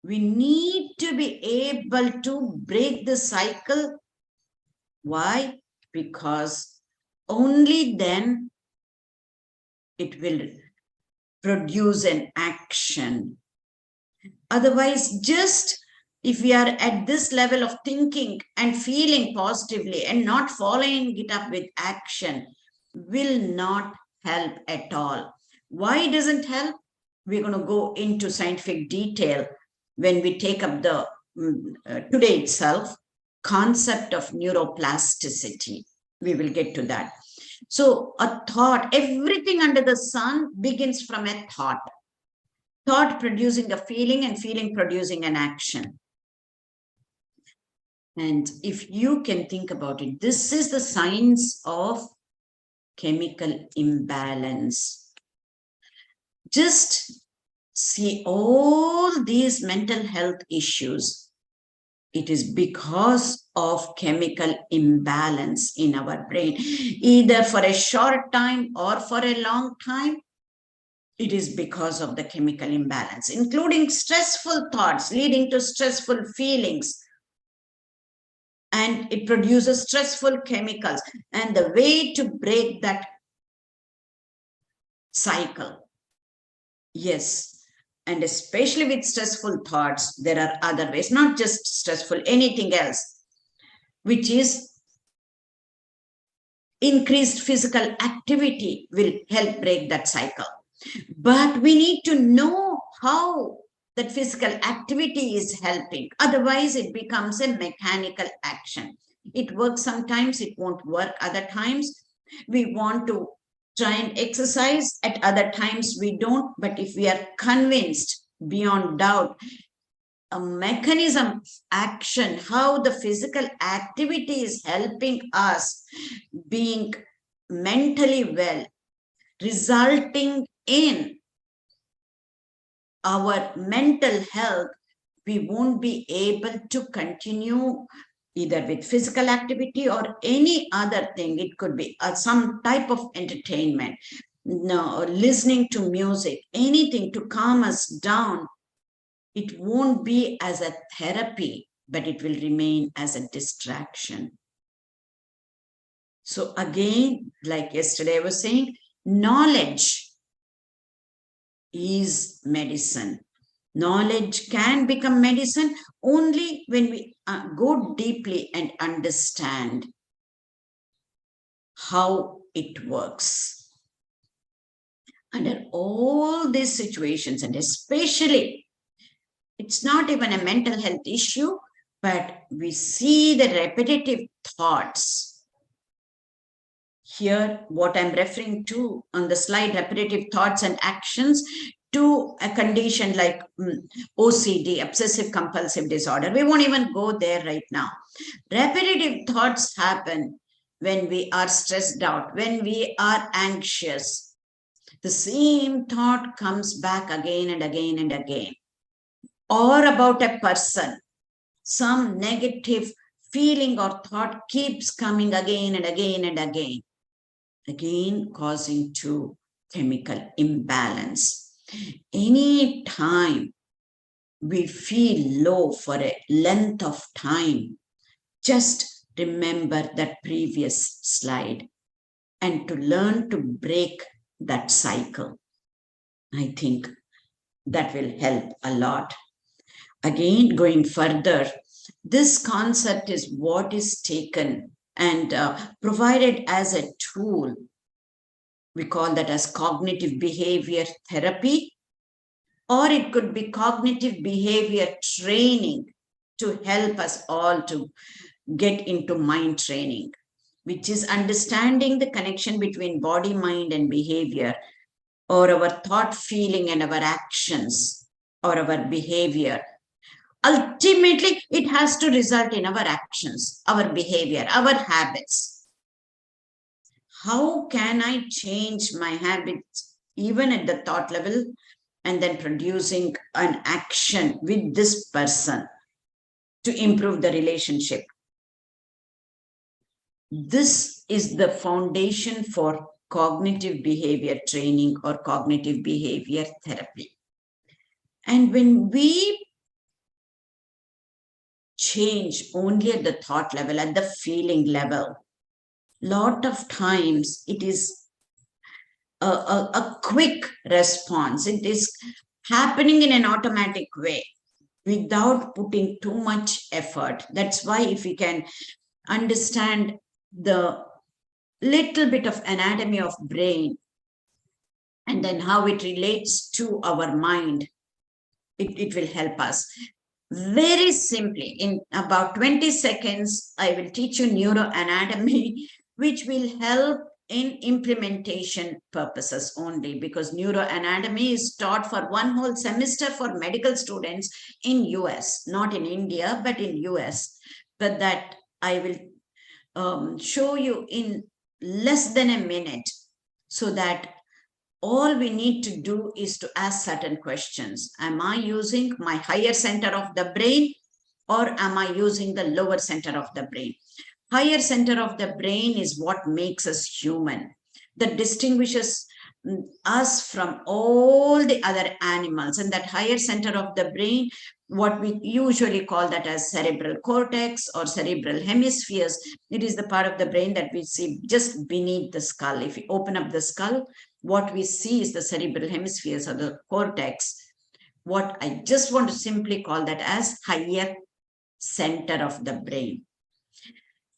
We need to be able to break the cycle. Why? Because only then it will produce an action. Otherwise, just if we are at this level of thinking and feeling positively and not following it up with action, will not help at all. Why it doesn't help? We're going to go into scientific detail when we take up the today itself concept of neuroplasticity. We will get to that. So a thought, everything under the sun begins from a thought. Thought producing a feeling, and feeling producing an action. And if you can think about it, this is the science of chemical imbalance. Just see all these mental health issues. It is because of chemical imbalance in our brain, either for a short time or for a long time. It is because of the chemical imbalance, including stressful thoughts leading to stressful feelings. And it produces stressful chemicals. And the way to break that cycle, yes, and especially with stressful thoughts, there are other ways, not just stressful, anything else, which is increased physical activity will help break that cycle. But we need to know how that physical activity is helping. Otherwise, it becomes a mechanical action. It works sometimes, it won't work other times. We want to try and exercise, at other times we don't. But if we are convinced beyond doubt, a mechanism, action, how the physical activity is helping us being mentally well, resulting in our mental health, we won't be able to continue either with physical activity or any other thing. It could be some type of entertainment, listening to music, anything to calm us down. It won't be as a therapy, but it will remain as a distraction. So again, like yesterday I was saying, knowledge is medicine. Knowledge can become medicine only when we go deeply and understand how it works. Under all these situations, and especially, it's not even a mental health issue, but we see the repetitive thoughts. Here, what I'm referring to on the slide, repetitive thoughts and actions, to a condition like OCD, obsessive compulsive disorder. We won't even go there right now. Repetitive thoughts happen when we are stressed out, when we are anxious. The same thought comes back again and again and again. Or about a person, some negative feeling or thought keeps coming again and again and again, causing to chemical imbalance. Any time we feel low for a length of time, just remember that previous slide and to learn to break that cycle. I think that will help a lot. Again, going further, this concept is what is taken and provided as a tool. We call that as cognitive behavior therapy, or it could be cognitive behavior training to help us all to get into mind training, which is understanding the connection between body, mind, and behavior, or our thought, feeling, and our actions, or our behavior. Ultimately, it has to result in our actions, our behavior, our habits. How can I change my habits, even at the thought level, and then producing an action with this person to improve the relationship. This is the foundation for cognitive behavior training or cognitive behavior therapy. And when we change only at the thought level, at the feeling level, lot of times it is a quick response. It is happening in an automatic way without putting too much effort. That's why if we can understand the little bit of anatomy of brain and then how it relates to our mind, it will help us. Very simply, in about 20 seconds, I will teach you neuroanatomy, which will help in implementation purposes only, because neuroanatomy is taught for one whole semester for medical students in US, not in India, but in US. But that I will show you in less than a minute, so that all we need to do is to ask certain questions. Am I using my higher center of the brain, or am I using the lower center of the brain? Higher center of the brain is what makes us human, that distinguishes us from all the other animals. And that higher center of the brain, what we usually call that as cerebral cortex or cerebral hemispheres, it is the part of the brain that we see just beneath the skull. If you open up the skull, what we see is the cerebral hemispheres or the cortex. What I just want to simply call that as higher center of the brain.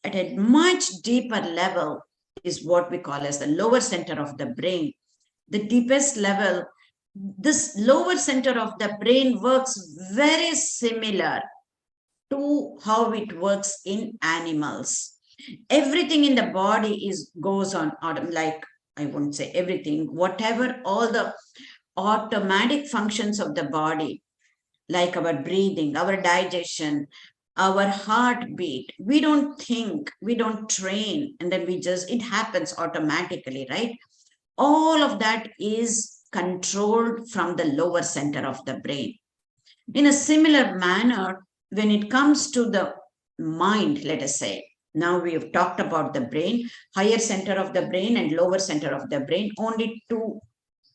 At a much deeper level is what we call as the lower center of the brain. The deepest level, this lower center of the brain works very similar to how it works in animals. Everything in the body goes on, like, I won't say everything, whatever, all the automatic functions of the body, like our breathing, our digestion, our heartbeat, we don't think, we don't train, and then it happens automatically, right? All of that is controlled from the lower center of the brain. In a similar manner, when it comes to the mind, let us say, now we have talked about the brain, higher center of the brain and lower center of the brain, only two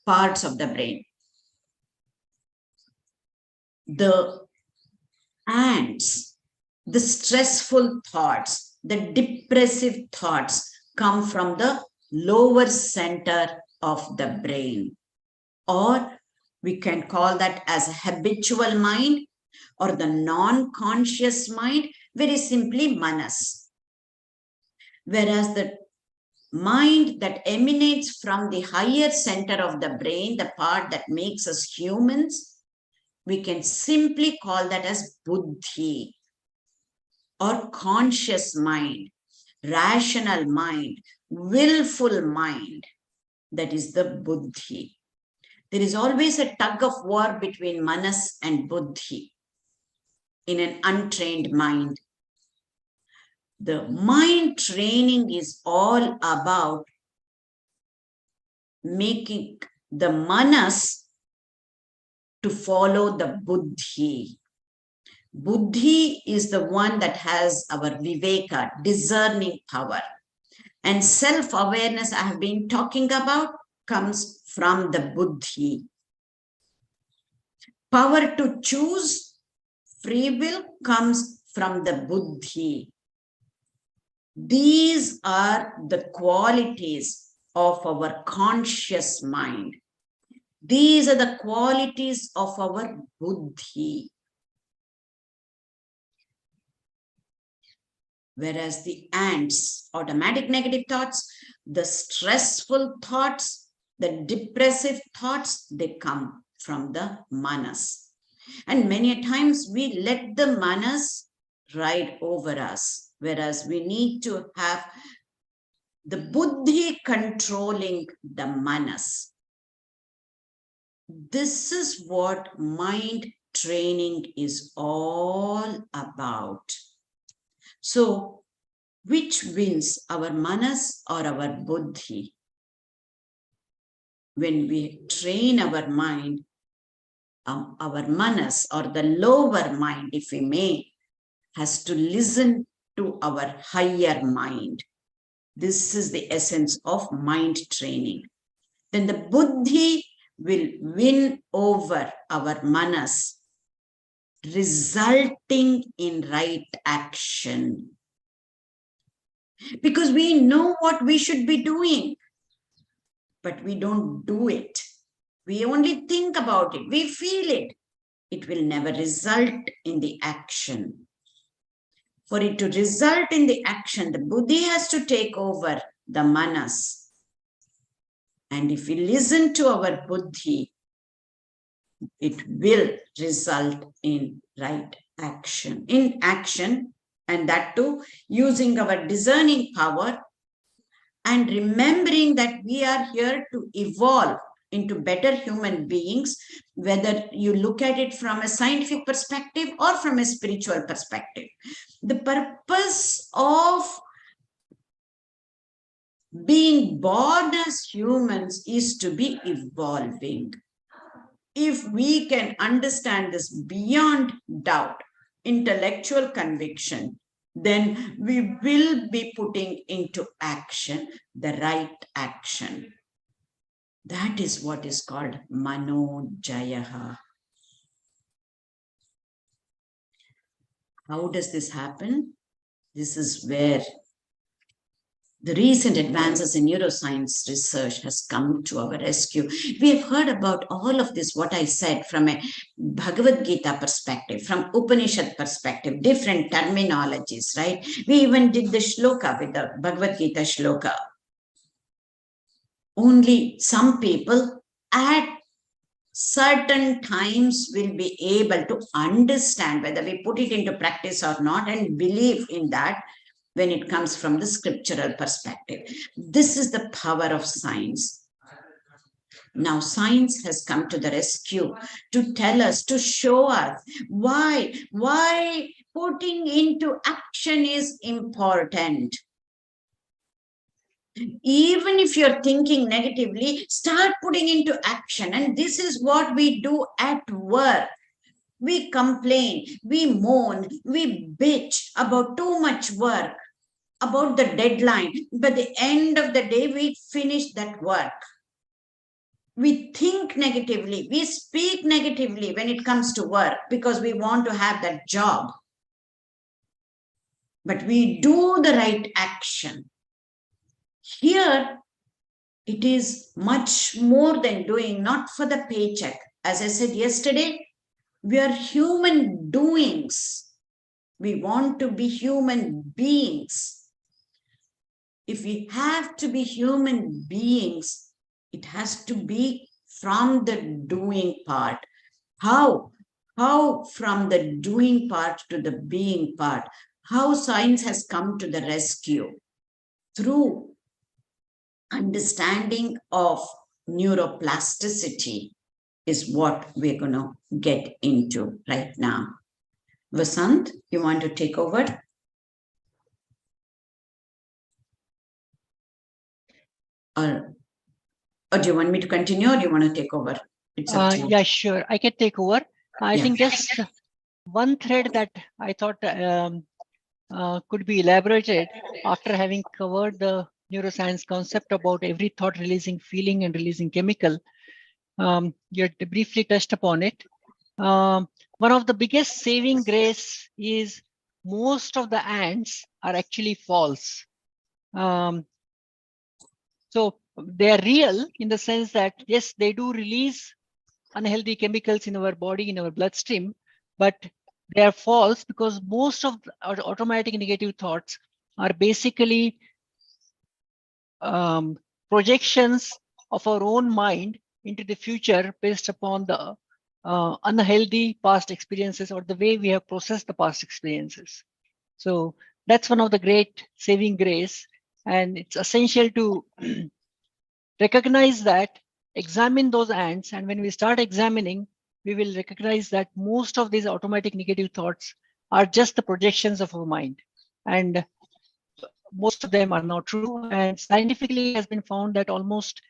parts of the brain. The ants, the stressful thoughts, the depressive thoughts come from the lower center of the brain, or we can call that as a habitual mind or the non-conscious mind, very simply manas. Whereas the mind that emanates from the higher center of the brain, the part that makes us humans, we can simply call that as buddhi, or conscious mind, rational mind, willful mind. That is the buddhi. There is always a tug of war between manas and buddhi in an untrained mind. The mind training is all about making the manas to follow the buddhi. Buddhi is the one that has our viveka, discerning power. And self-awareness I have been talking about comes from the buddhi. Power to choose, free will, comes from the buddhi. These are the qualities of our conscious mind. These are the qualities of our buddhi. Whereas the ants, automatic negative thoughts, the stressful thoughts, the depressive thoughts, they come from the manas. And many times we let the manas ride over us, whereas we need to have the buddhi controlling the manas. This is what mind training is all about. So, which wins, our manas or our buddhi? When we train our mind, our manas or the lower mind, if we may, has to listen to our higher mind. This is the essence of mind training. Then the buddhi will win over our manas, resulting in right action. Because we know what we should be doing, but we don't do it. We only think about it, we feel it. It will never result in the action. For it to result in the action, the buddhi has to take over the manas. And if we listen to our buddhi, it will result in right action. In action, and that too, using our discerning power and remembering that we are here to evolve into better human beings, whether you look at it from a scientific perspective or from a spiritual perspective. The purpose of being born as humans is to be evolving. If we can understand this beyond doubt, intellectual conviction, then we will be putting into action the right action. That is what is called Manojayaha. How does this happen? This is where the recent advances in neuroscience research has come to our rescue. We have heard about all of this, what I said, from a Bhagavad Gita perspective, from Upanishad perspective, different terminologies, right? We even did the shloka with the Bhagavad Gita shloka. Only some people at certain times will be able to understand whether we put it into practice or not and believe in that when it comes from the scriptural perspective. This is the power of science. Now science has come to the rescue to tell us, to show us why putting into action is important. Even if you're thinking negatively, start putting into action. And this is what we do at work. We complain, we moan, we bitch about too much work, about the deadline. But at the end of the day, we finish that work. We think negatively, we speak negatively when it comes to work because we want to have that job. But we do the right action. Here, it is much more than doing, not for the paycheck. As I said yesterday, we are human doings. We want to be human beings. If we have to be human beings, it has to be from the doing part. How? How from the doing part to the being part? How science has come to the rescue? Through understanding of neuroplasticity is what we're going to get into right now. Vasant, you want to take over? Or do you want me to continue or do you want to take over? It's up to you. Yeah, sure. I can take over. I think just one thread that I thought could be elaborated after having covered the neuroscience concept about every thought releasing feeling and releasing chemical. You briefly touched upon it. One of the biggest saving grace is most of the ants are actually false. So they are real in the sense that, yes, they do release unhealthy chemicals in our body, in our bloodstream, but they are false because most of our automatic negative thoughts are basically projections of our own mind into the future based upon the unhealthy past experiences or the way we have processed the past experiences. So that's one of the great saving grace, and it's essential to recognize that, examine those ants, and when we start examining, we will recognize that most of these automatic negative thoughts are just the projections of our mind, and most of them are not true. And scientifically, it has been found that almost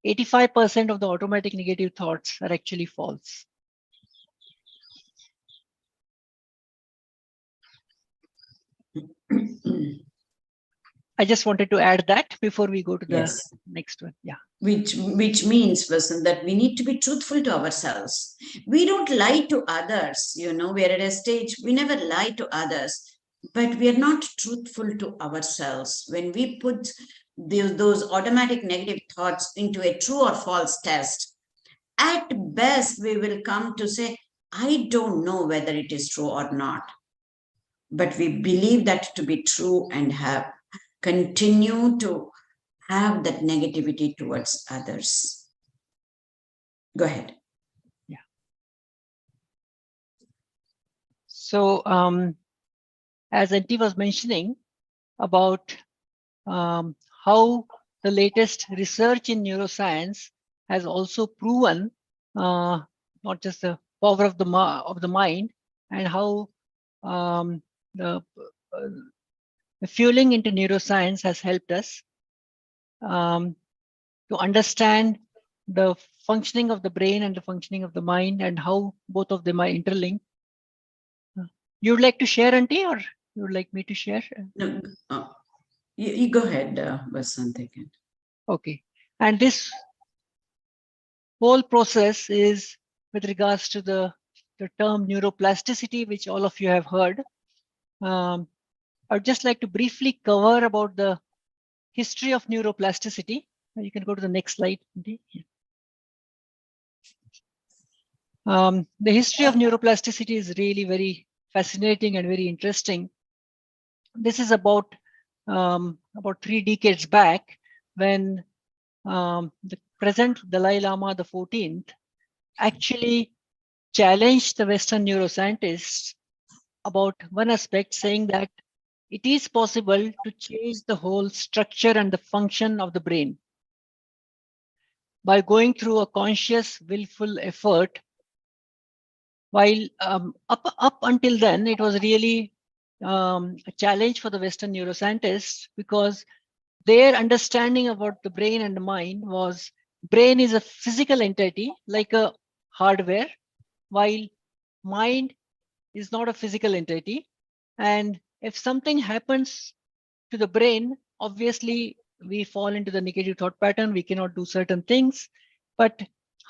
85% of the automatic negative thoughts are actually false. I just wanted to add that before we go to the Yes. next one. Yeah. Which means, Vasant, that we need to be truthful to ourselves. We don't lie to others. We're at a stage, we never lie to others, but we are not truthful to ourselves. When we put those automatic negative thoughts into a true or false test, at best, we will come to say, I don't know whether it is true or not. But we believe that to be true and continue to have that negativity towards others. Go ahead. Yeah. So as Antti was mentioning about how the latest research in neuroscience has also proven not just the power of the mind, and how the fueling into neuroscience has helped us to understand the functioning of the brain and the functioning of the mind, and how both of them are interlinked. You would like to share, Auntie, or you would like me to share? No, you go ahead, Vasant, again. Okay. And this whole process is with regards to the term neuroplasticity, which all of you have heard. I'd just like to briefly cover about the history of neuroplasticity. You can go to the next slide. The history of neuroplasticity is really very fascinating and very interesting. This is about 3 decades back, when the present Dalai Lama, the 14th, actually challenged the Western neuroscientists about one aspect, saying that it is possible to change the whole structure and the function of the brain by going through a conscious, willful effort. While up until then, it was really a challenge for the Western neuroscientists, because their understanding about the brain and the mind was brain is a physical entity like a hardware, while mind is not a physical entity. And if something happens to the brain, obviously we fall into the negative thought pattern. We cannot do certain things. But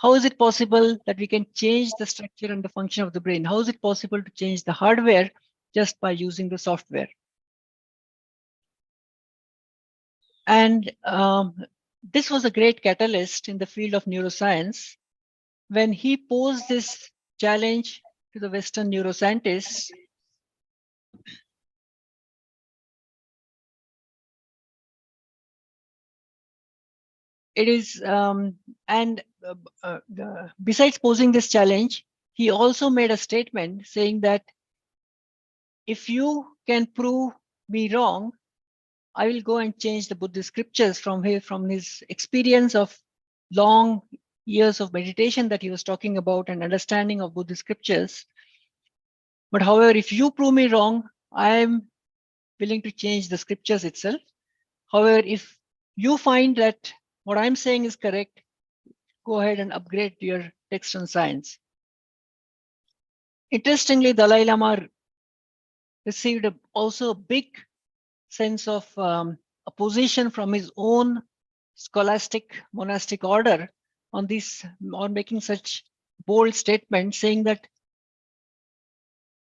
how is it possible that we can change the structure and the function of the brain? How is it possible to change the hardware just by using the software? And this was a great catalyst in the field of neuroscience when he posed this challenge to the Western neuroscientists. It is, besides posing this challenge, he also made a statement saying that if you can prove me wrong, I will go and change the Buddhist scriptures from his experience of long years of meditation that he was talking about and understanding of Buddhist scriptures. But however, if you prove me wrong, I am willing to change the scriptures itself. However, if you find that what I'm saying is correct, go ahead and upgrade your text on science. Interestingly, Dalai Lama received also a big sense of opposition from his own scholastic monastic order on making such bold statements, saying that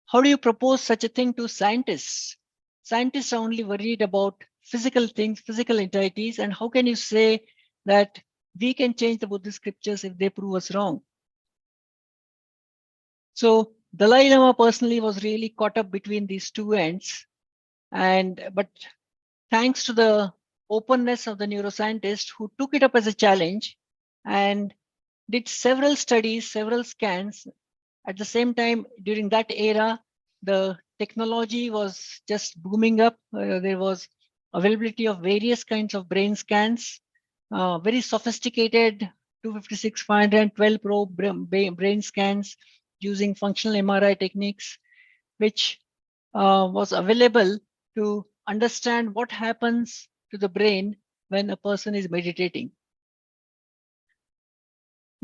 how do you propose such a thing to scientists? Scientists are only worried about physical things, physical entities, and how can you say that we can change the Buddhist scriptures if they prove us wrong? So Dalai Lama personally was really caught up between these two ends, but thanks to the openness of the neuroscientist who took it up as a challenge and did several studies, several scans. At the same time, during that era, the technology was just booming up. There was availability of various kinds of brain scans, very sophisticated 256, 512 probe brain scans using functional MRI techniques, which was available to understand what happens to the brain when a person is meditating.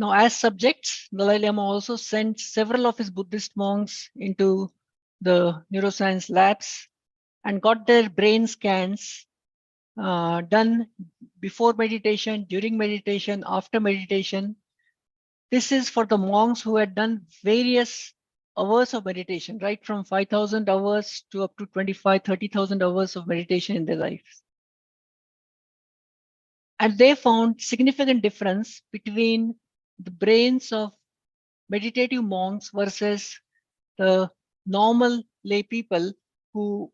Now, as subjects, Dalai Lama also sent several of his Buddhist monks into the neuroscience labs and got their brain scans done before meditation, during meditation, after meditation. This is for the monks who had done various hours of meditation, right from 5,000 hours to up to 25, 30,000 hours of meditation in their lives. And they found significant difference between the brains of meditative monks versus the normal lay people who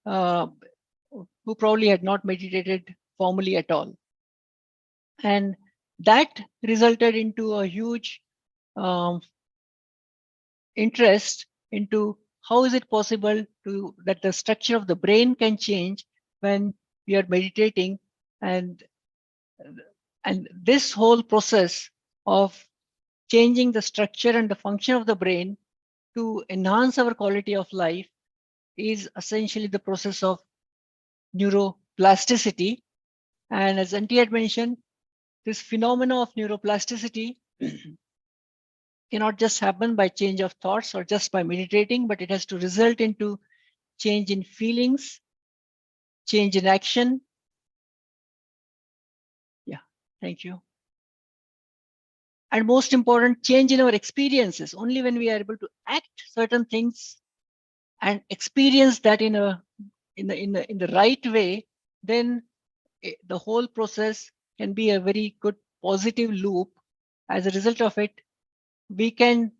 probably had not meditated formally at all. And that resulted into a huge interest into how is it possible that the structure of the brain can change when we are meditating, and this whole process of changing the structure and the function of the brain to enhance our quality of life is essentially the process of neuroplasticity. And as Antti had mentioned, this phenomena of neuroplasticity cannot just happen by change of thoughts or just by meditating, but it has to result into change in feelings, change in action. Yeah, thank you. And most important, change in our experiences. Only when we are able to act certain things and experience that in the right way, then the whole process can be a very good positive loop. As a result of it, we can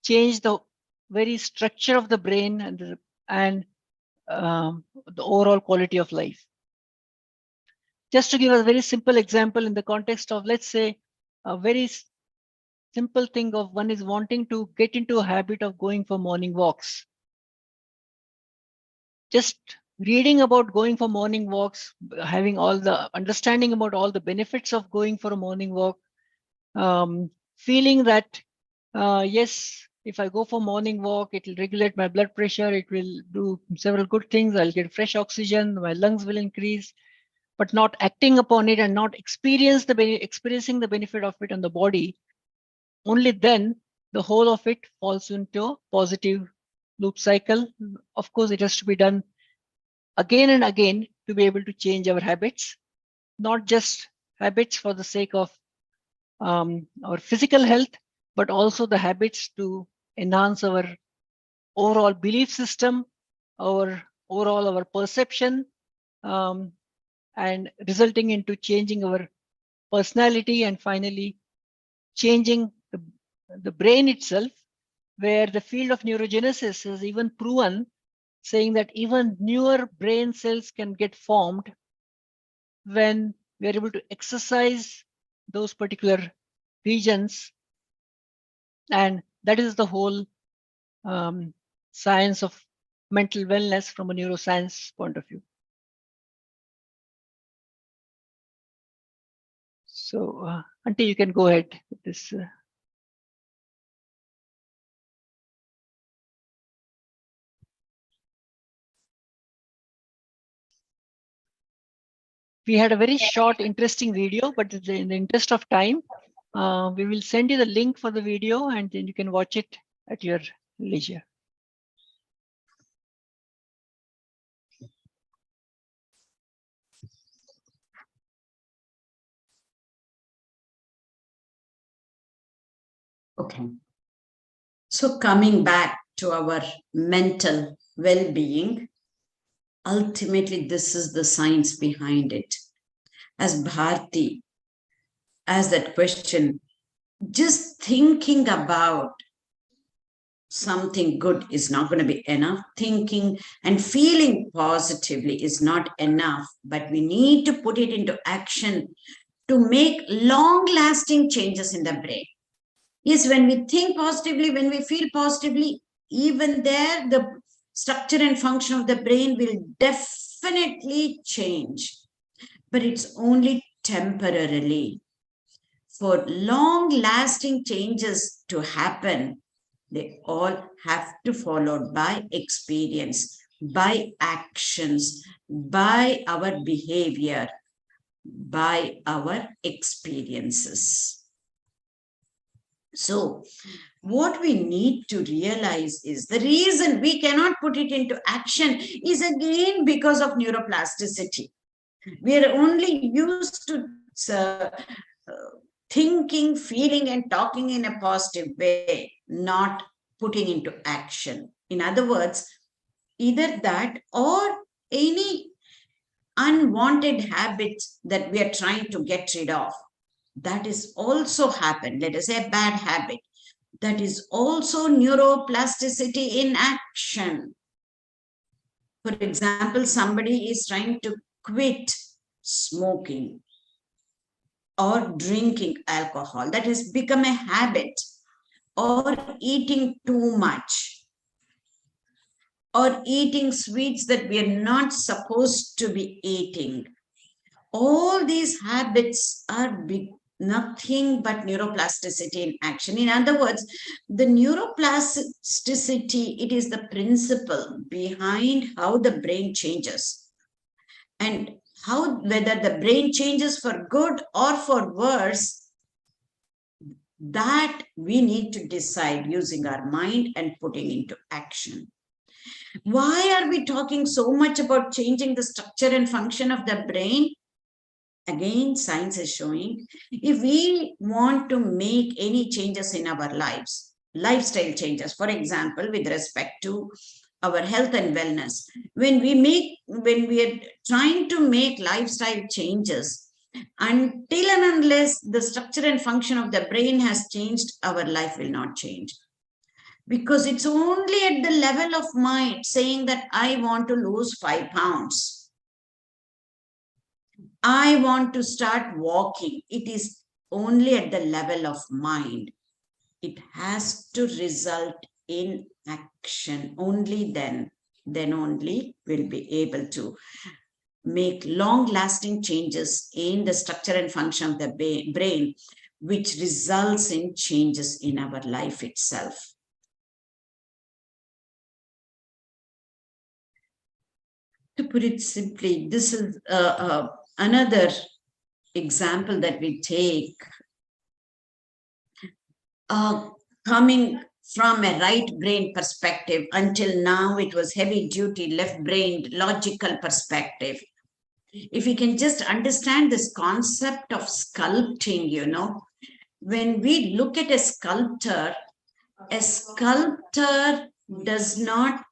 change the very structure of the brain and the overall quality of life. Just to give a very simple example in the context of, let's say, a very simple thing of one is wanting to get into a habit of going for morning walks. Just reading about going for morning walks, having all the understanding about all the benefits of going for a morning walk, feeling that, yes, if I go for morning walk, it will regulate my blood pressure, it will do several good things, I'll get fresh oxygen, my lungs will increase, but not acting upon it and not experiencing the benefit of it on the body, only then the whole of it falls into a positive loop cycle. Of course, it has to be done again and again to be able to change our habits, not just habits for the sake of our physical health, but also the habits to enhance our overall belief system, our perception, and resulting into changing our personality, and finally changing the brain itself, where the field of neurogenesis has even proven, saying that even newer brain cells can get formed when we are able to exercise those particular regions. And that is the whole science of mental wellness from a neuroscience point of view. So, Antti, you can go ahead with this. We had a very short, interesting video, but in the interest of time, we will send you the link for the video, and then you can watch it at your leisure. Okay. So coming back to our mental well-being, ultimately, this is the science behind it. As Bharti asked that question, just thinking about something good is not going to be enough. Thinking and feeling positively is not enough, but we need to put it into action to make long-lasting changes in the brain. Yes, when we think positively, when we feel positively, even there, the structure and function of the brain will definitely change. But it's only temporarily. For long-lasting changes to happen, they all have to follow by experience, by actions, by our behavior, by our experiences. So what we need to realize is the reason we cannot put it into action is again because of neuroplasticity. We are only used to thinking, feeling, and talking in a positive way, not putting into action. In other words, either that or any unwanted habits that we are trying to get rid of. That is also happened. Let us say a bad habit. That is also neuroplasticity in action. For example, somebody is trying to quit smoking or drinking alcohol. That has become a habit, or eating too much, or eating sweets that we are not supposed to be eating. All these habits are nothing but neuroplasticity in action. In other words, the neuroplasticity, it is the principle behind how the brain changes, and how, whether the brain changes for good or for worse, that we need to decide using our mind and putting into action. Why are we talking so much about changing the structure and function of the brain? Again, science is showing, if we want to make any changes in our lives, lifestyle changes, for example, with respect to our health and wellness, when we are trying to make lifestyle changes, until and unless the structure and function of the brain has changed, our life will not change. Because it's only at the level of mind saying that I want to lose 5 pounds. I want to start walking. It is only at the level of mind. It has to result in action. Only then only we'll be able to make long-lasting changes in the structure and function of the brain, which results in changes in our life itself. To put it simply, this is another example that we take, coming from a right brain perspective. Until now, it was heavy duty, left brain, logical perspective. If we can just understand this concept of sculpting, when we look at a sculptor does not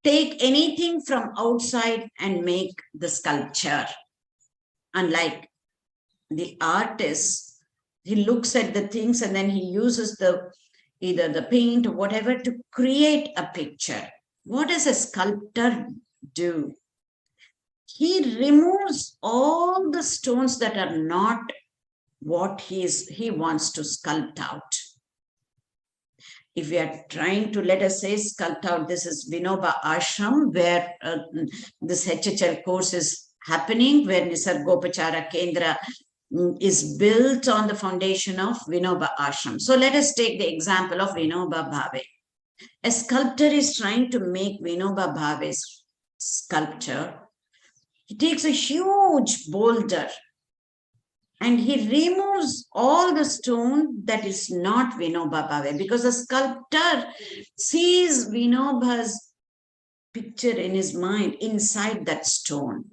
take anything from outside and make the sculpture. Unlike the artist, he looks at the things and then he uses either the paint or whatever to create a picture. What does a sculptor do? He removes all the stones that are not what he wants to sculpt out. If we are trying to, let us say, sculpt out, this is Vinoba Ashram, where this HHL course is happening, where Nisargopachara Kendra is built on the foundation of Vinoba Ashram. So let us take the example of Vinoba Bhave. A sculptor is trying to make Vinoba Bhave's sculpture. He takes a huge boulder and he removes all the stone that is not Vinoba Bhave, because the sculptor sees Vinoba's picture in his mind inside that stone.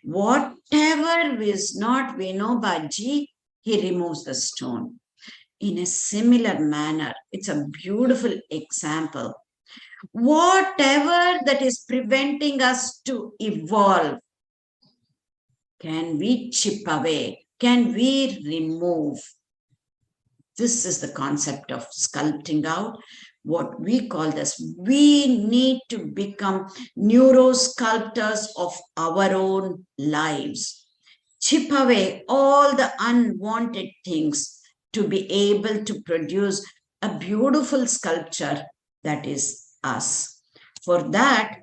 Whatever is not Vinobaji, he removes the stone. In a similar manner, it's a beautiful example. Whatever that is preventing us to evolve, can we chip away? Can we remove? This is the concept of sculpting out. What we call this, we need to become neurosculptors of our own lives. Chip away all the unwanted things to be able to produce a beautiful sculpture that is us. For that,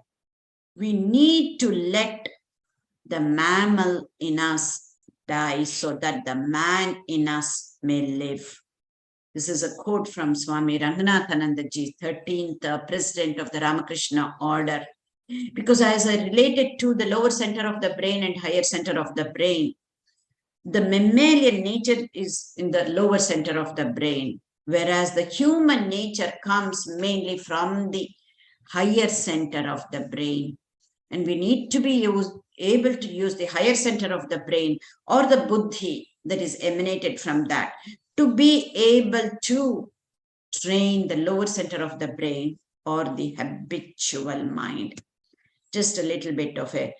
we need to let the mammal in us die so that the man in us may live. This is a quote from Swami Ranganathanandaji, 13th president of the Ramakrishna order. Because as I related to the lower center of the brain and higher center of the brain, the mammalian nature is in the lower center of the brain. whereas the human nature comes mainly from the higher center of the brain. And we need to be able to use the higher center of the brain or the buddhi that is emanated from that to be able to train the lower center of the brain or the habitual mind. Just a little bit of a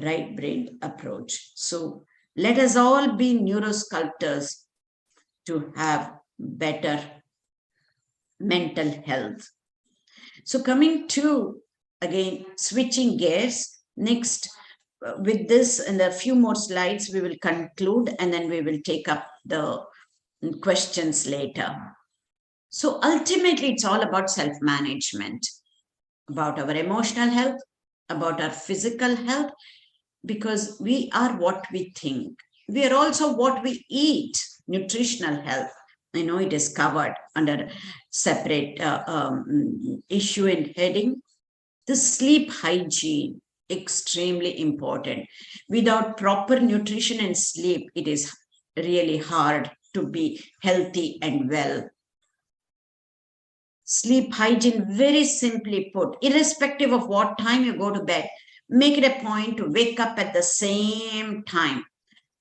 right brain approach. So let us all be neurosculptors to have better mental health. So coming to, again, switching gears, next, with this and a few more slides, we will conclude and then we will take up the questions later. So ultimately, it's all about self-management, about our emotional health, about our physical health, because we are what we think. We are also what we eat, nutritional health. I know it is covered under separate issue and heading. The sleep hygiene, extremely important. Without proper nutrition and sleep, it is really hard to be healthy and well. Sleep hygiene, very simply put, irrespective of what time you go to bed, make it a point to wake up at the same time.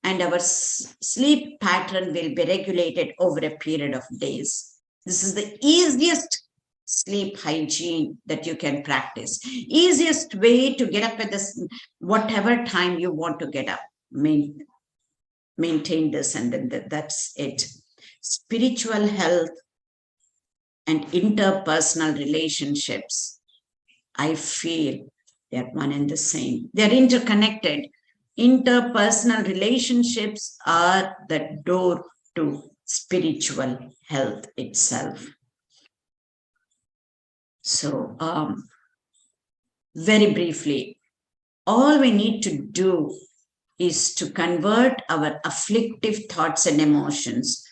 And our sleep pattern will be regulated over a period of days. This is the easiest sleep hygiene that you can practice. Easiest way to get up at this, whatever time you want to get up. Maintain this, and then that's it. Spiritual health and interpersonal relationships, I feel they're one and the same. They're interconnected. Interpersonal relationships are the door to spiritual health itself. So, very briefly, all we need to do is to convert our afflictive thoughts and emotions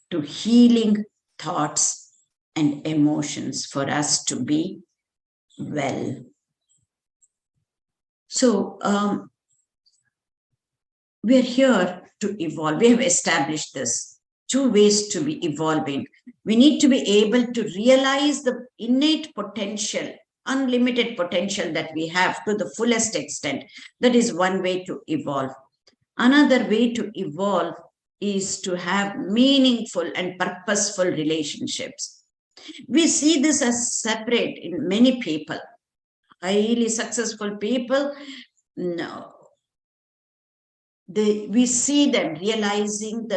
to healing thoughts and emotions for us to be well. So, we're here to evolve. We have established this. 2 ways to be evolving. We need to be able to realize the innate potential, unlimited potential that we have to the fullest extent. That is one way to evolve. Another way to evolve is to have meaningful and purposeful relationships. We see this as separate in many people. Highly successful people, no. We see them realizing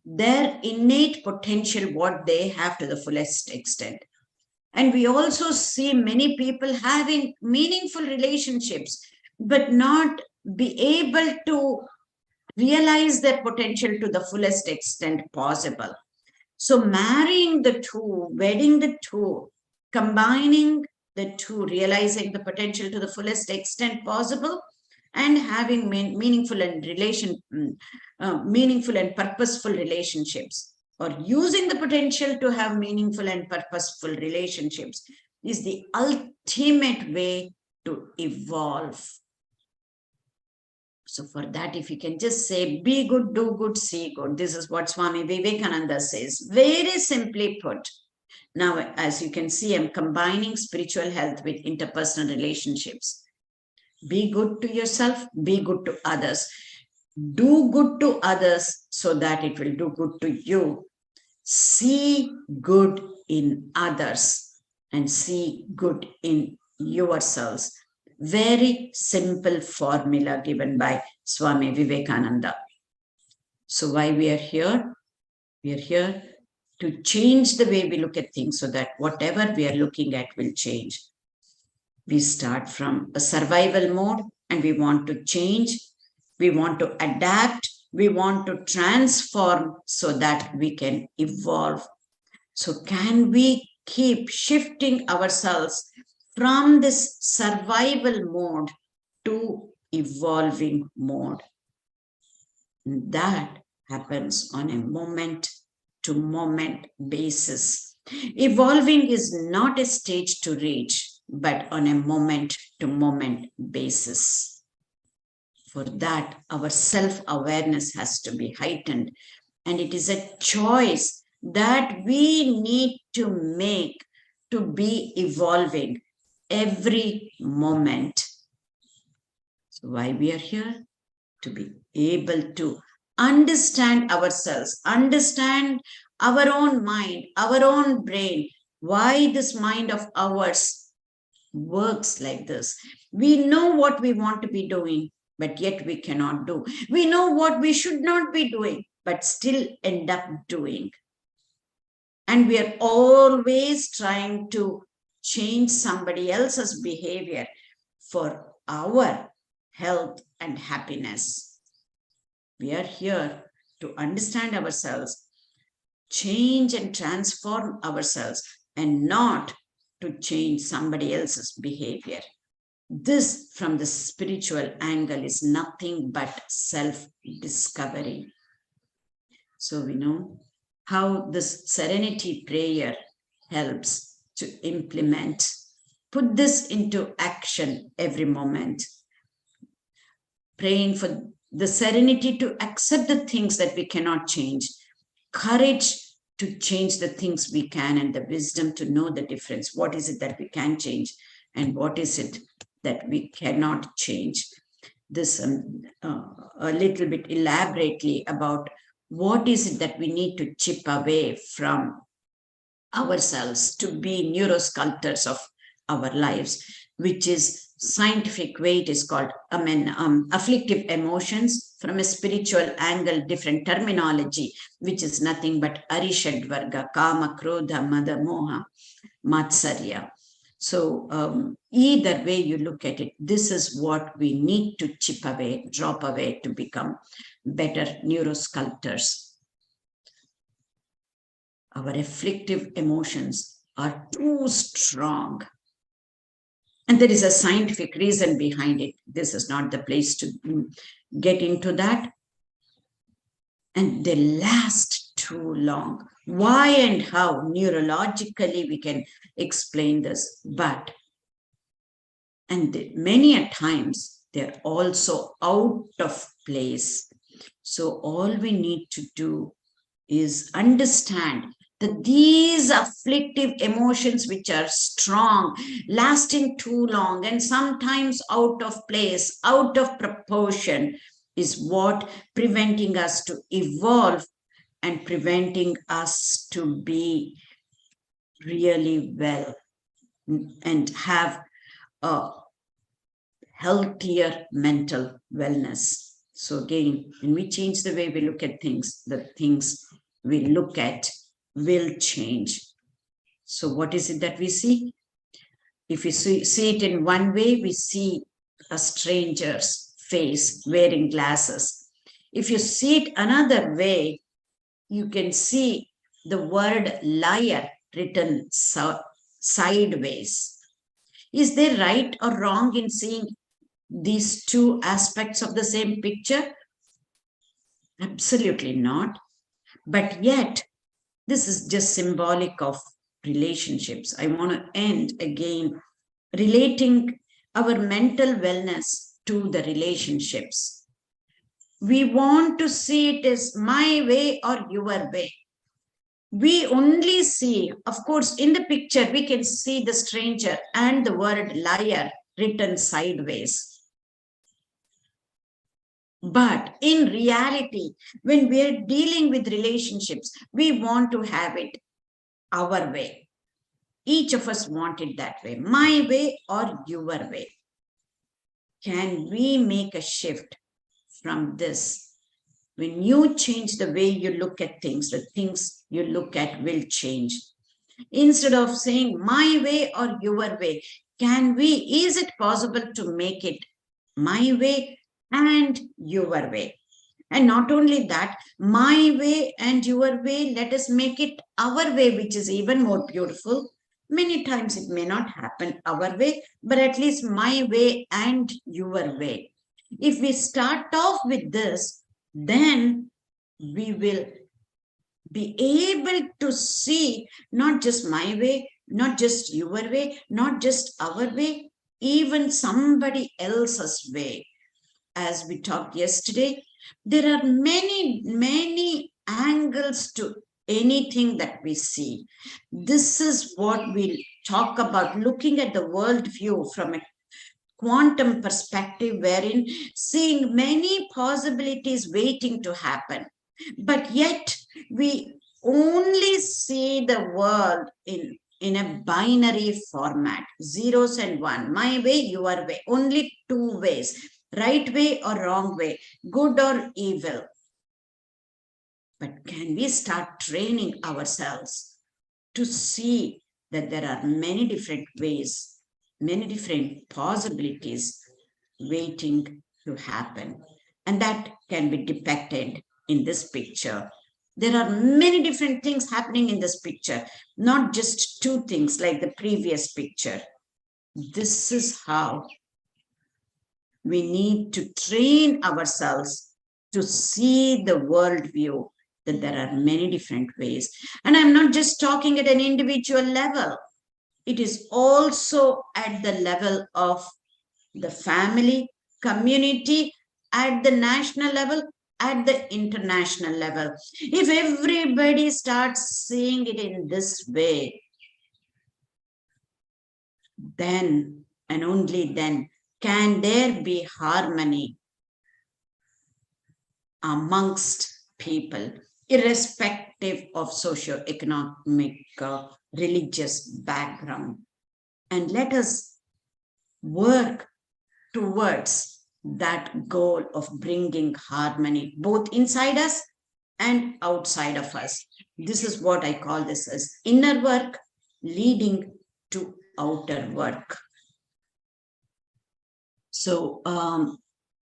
their innate potential, what they have to the fullest extent. And we also see many people having meaningful relationships, but not be able to realize their potential to the fullest extent possible. So marrying the two, wedding the two, combining the two, realizing the potential to the fullest extent possible, and having meaningful and purposeful relationships, or using the potential to have meaningful and purposeful relationships, is the ultimate way to evolve. So for that, if you can just say, be good, do good, see good. This is what Swami Vivekananda says, very simply put. Now, as you can see, I'm combining spiritual health with interpersonal relationships. Be good to yourself, be good to others. Do good to others so that it will do good to you. See good in others and see good in yourselves. Very simple formula given by Swami Vivekananda. So why we are here? We are here to change the way we look at things so that whatever we are looking at will change. We start from a survival mode and we want to change. We want to adapt. We want to transform so that we can evolve. So can we keep shifting ourselves from this survival mode to evolving mode? That happens on a moment-to-moment basis. Evolving is not a stage to reach, but on a moment-to-moment basis. For that, our self-awareness has to be heightened, and it is a choice that we need to make to be evolving every moment. So why we are here? To be able to understand ourselves, understand our own mind, our own brain, why this mind of ours works like this. We know what we want to be doing, but yet we cannot do. We know what we should not be doing, but still end up doing. And we are always trying to change somebody else's behavior for our health and happiness. We are here to understand ourselves, change and transform ourselves, and not to change somebody else's behavior. This, from the spiritual angle, is nothing but self-discovery. So we know how this serenity prayer helps to implement, put this into action every moment. Praying for the serenity to accept the things that we cannot change, courage to change the things we can, and the wisdom to know the difference. What is it that we can change and what is it that we cannot change? This a little bit elaborately about what is it that we need to chip away from ourselves to be neurosculptors of our lives, which is scientific way. It is called, afflictive emotions. From a spiritual angle, different terminology, which is nothing but Arishadvarga, Kama, Krodha, Mada, Moha, Matsarya. So either way you look at it, this is what we need to chip away, drop away to become better neurosculptors. Our afflictive emotions are too strong. And there is a scientific reason behind it. This is not the place to get into that. And they last too long. Why and how? Neurologically, we can explain this. But, and many a times, they're also out of place. So all we need to do is understand that these afflictive emotions, which are strong, lasting too long, and sometimes out of place, out of proportion, is what preventing us to evolve and preventing us to be really well and have a healthier mental wellness. So again, when we change the way we look at things, the things we look at will change. So what is it that we see? If we see it in one way, we see a stranger's face wearing glasses. If you see it another way, you can see the word liar written sideways. Is there right or wrong in seeing these two aspects of the same picture? Absolutely not. But yet, this is just symbolic of relationships. I want to end again relating our mental wellness to the relationships. We want to see it as my way or your way. We only see, of course, in the picture, we can see the stranger and the word liar written sideways. But in reality, when we're dealing with relationships, we want to have it our way. Each of us want it that way, my way or your way. Can we make a shift from this? When you change the way you look at things, the things you look at will change. Instead of saying my way or your way, is it possible to make it my way and your way? And not only that, my way and your way, let us make it our way, which is even more beautiful. Many times it may not happen our way, but at least my way and your way. If we start off with this, then we will be able to see not just my way, not just your way, not just our way, even somebody else's way. As we talked yesterday, there are many angles to anything that we see. This is what we talk about, looking at the worldview from a quantum perspective, wherein seeing many possibilities waiting to happen. But yet we only see the world in a binary format, zeros and one, my way, your way, only two ways, right way or wrong way, good or evil. But can we start training ourselves to see that there are many different ways, many different possibilities waiting to happen? And that can be depicted in this picture. There are many different things happening in this picture, not just two things like the previous picture. This is how we need to train ourselves to see the worldview, that there are many different ways. And I'm not just talking at an individual level. It is also at the level of the family, community, at the national level, at the international level. If everybody starts seeing it in this way, then and only then can there be harmony amongst people, irrespective of socio-economic, religious background. And let us work towards that goal of bringing harmony both inside us and outside of us. This is what I call this as inner work leading to outer work. So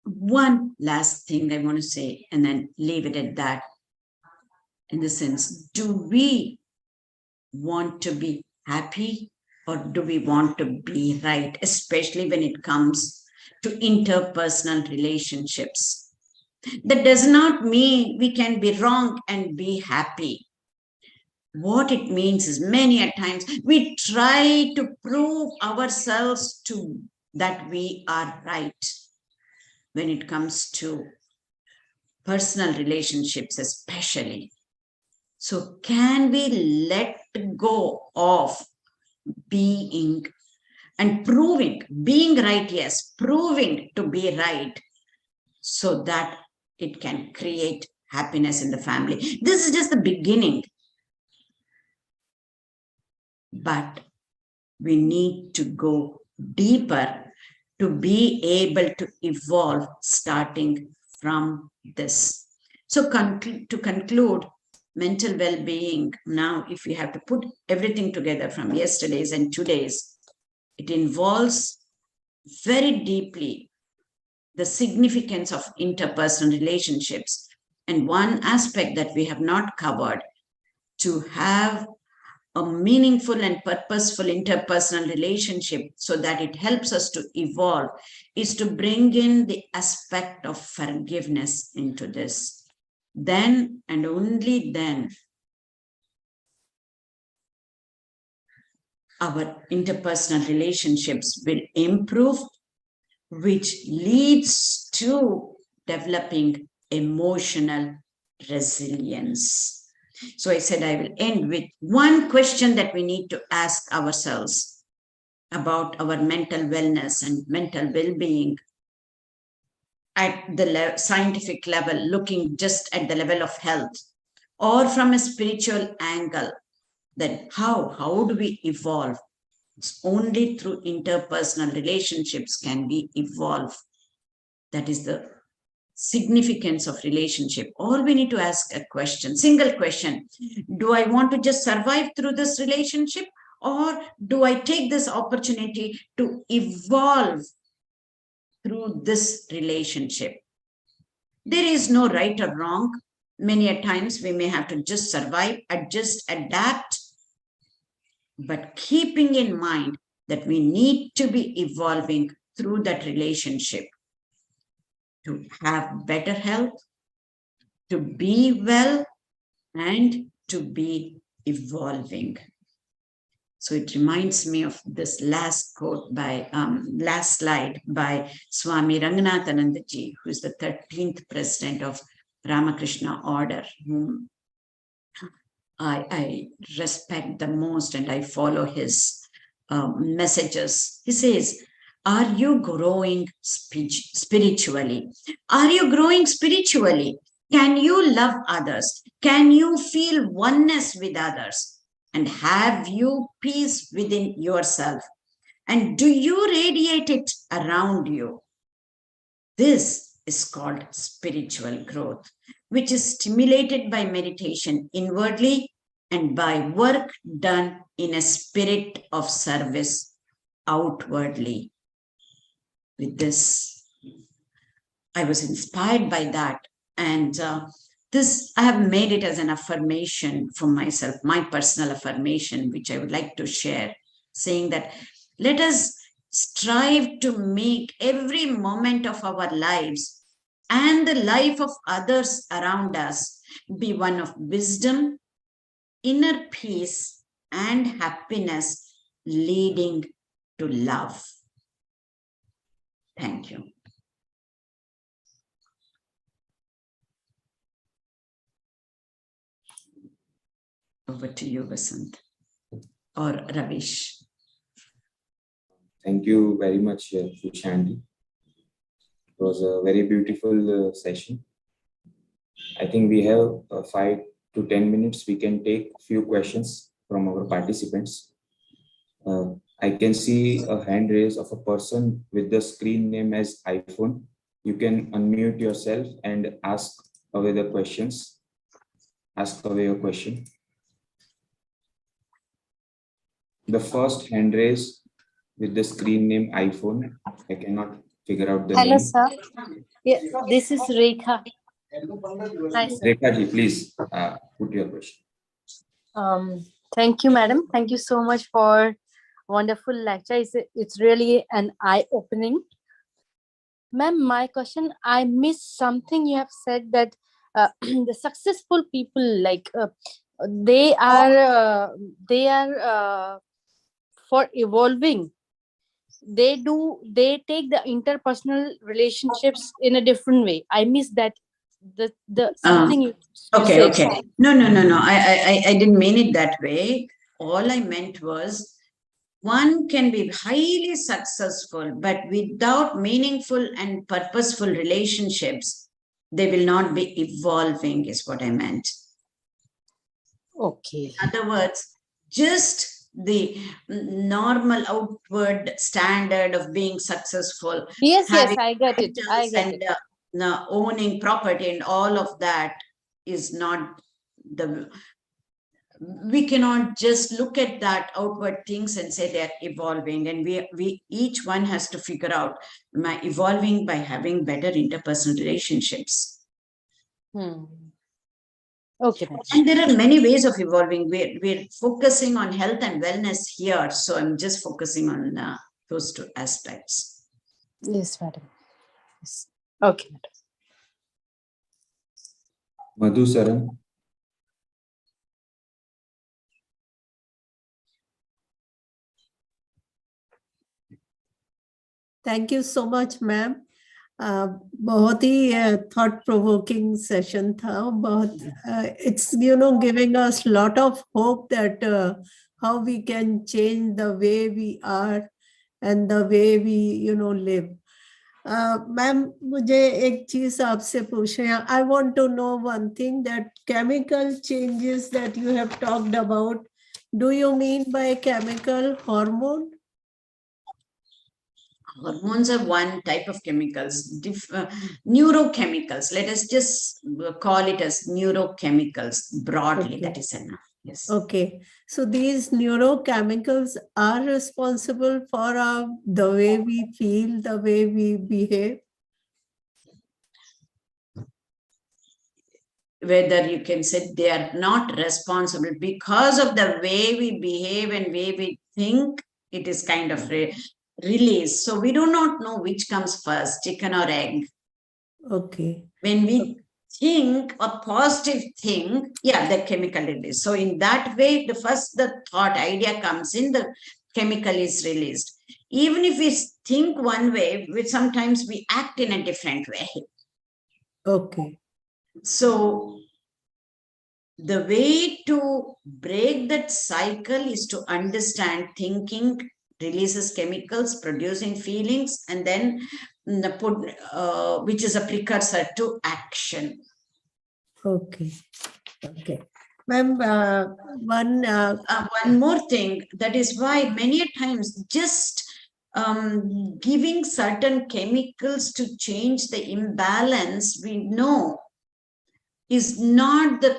one last thing I want to say, and then leave it at that. In the sense, do we want to be happy or do we want to be right, especially when it comes to interpersonal relationships? That does not mean we can be wrong and be happy. What it means is many a times we try to prove ourselves to that we are right when it comes to personal relationships, especially. So can we let go of being and proving, being right, yes, proving to be right, so that it can create happiness in the family? This is just the beginning. But we need to go deeper to be able to evolve starting from this. So to conclude, mental well-being, now if we have to put everything together from yesterday's and today's, it involves very deeply the significance of interpersonal relationships. And one aspect that we have not covered, to have a meaningful and purposeful interpersonal relationship so that it helps us to evolve, is to bring in the aspect of forgiveness into this. Then and only then our interpersonal relationships will improve, which leads to developing emotional resilience. So I said I will end with one question that we need to ask ourselves about our mental wellness and mental well-being at the scientific level, looking just at the level of health, or from a spiritual angle, then how do we evolve? It's only through interpersonal relationships can we evolve. That is the significance of relationship. Or we need to ask a question, single question: do I want to just survive through this relationship, or do I take this opportunity to evolve through this relationship? There is no right or wrong. Many a times we may have to just survive, adjust, adapt, but keeping in mind that we need to be evolving through that relationship to have better health, to be well, and to be evolving. So it reminds me of this last quote by, last slide by Swami Ranganathananda ji, who is the 13th president of Ramakrishna Order, whom I respect the most and I follow his messages. He says, are you growing spiritually? Are you growing spiritually? Can you love others? Can you feel oneness with others? And have you peace within yourself? And do you radiate it around you? This is called spiritual growth, which is stimulated by meditation inwardly and by work done in a spirit of service outwardly. With this, I was inspired by that. And this, I have made it as an affirmation for myself, my personal affirmation, which I would like to share, saying that let us strive to make every moment of our lives and the life of others around us be one of wisdom, inner peace, and happiness leading to love. Thank you. Over to you, Vasant or Ravish. Thank you very much, Shanti. It was a very beautiful session. I think we have 5 to 10 minutes. We can take a few questions from our participants. I can see a hand raise of a person with the screen name as iPhone. You can unmute yourself and ask away the questions. Ask away your question. The first hand raise with the screen name iPhone. I cannot figure out the Hello, name. sir. Yeah, this is Rekha. Hi, sir. Rekha ji, please put your question. Thank you, madam. Thank you so much for wonderful lecture. It's really an eye-opening. Ma'am, my question, I missed something you have said that the successful people, like they are for evolving. They take the interpersonal relationships in a different way. I missed that. The something you Okay, said. okay. No. I didn't mean it that way. All I meant was one can be highly successful, but without meaningful and purposeful relationships, they will not be evolving, is what I meant. Okay. In other words, just the normal outward standard of being successful. Yes, I get it. I get it. Owning property and all of that is not the. We cannot just look at that outward things and say they're evolving, and we each one has to figure out, am I evolving by having better interpersonal relationships? Okay. And there are many ways of evolving. We're focusing on health and wellness here, so I'm just focusing on those two aspects. Yes, madam. Yes. Okay, madam. Madhu Saran. Thank you so much, ma'am. बहुत ही thought provoking session था. बहुत it's giving us lot of hope that how we can change the way we are and the way we live. Ma'am, मुझे एक चीज आपसे पूछना है. I want to know one thing, that chemical changes that you have talked about, do you mean by chemical hormone? Hormones are one type of chemicals, neurochemicals. Let us just call it as neurochemicals broadly. Okay. That is enough. Yes. Okay. So these neurochemicals are responsible for the way we feel, the way we behave. Whether you can say they are not responsible because of the way we behave and way we think, it is kind of release. So we do not know which comes first, chicken or egg. Okay. When we think a positive thing, yeah, the chemical release. So in that way, the thought idea comes in, the chemical is released. Even if we think one way, sometimes we act in a different way. Okay. So the way to break that cycle is to understand thinking releases chemicals, producing feelings, and then which is a precursor to action. Okay. Okay. Ma'am, one more thing, that is why many times just giving certain chemicals to change the imbalance, we know, is not the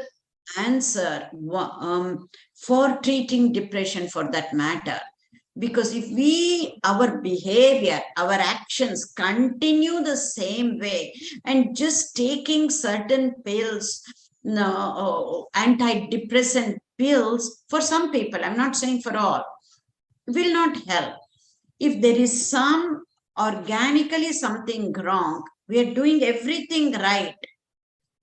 answer for treating depression for that matter. Because if our behavior, our actions continue the same way and just taking certain pills, antidepressant pills, for some people, I'm not saying for all, will not help. If there is some organically something wrong, we are doing everything right,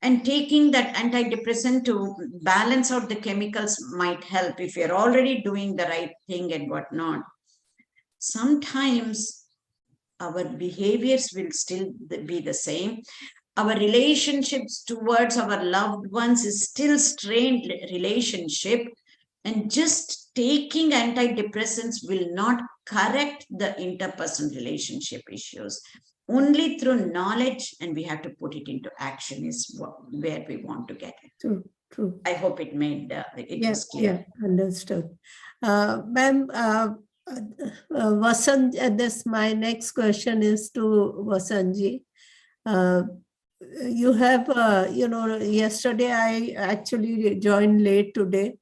and taking that antidepressant to balance out the chemicals might help if you're already doing the right thing and whatnot. Sometimes our behaviors will still be the same. Our relationships towards our loved ones is still strained relationship, and just taking antidepressants will not correct the interpersonal relationship issues. Only through knowledge, and we have to put it into action, is where we want to get it. True, true. I hope it made it was clear. Yeah, understood. Ma'am, Vasant, my next question is to Vasantji. You have, yesterday I actually joined late today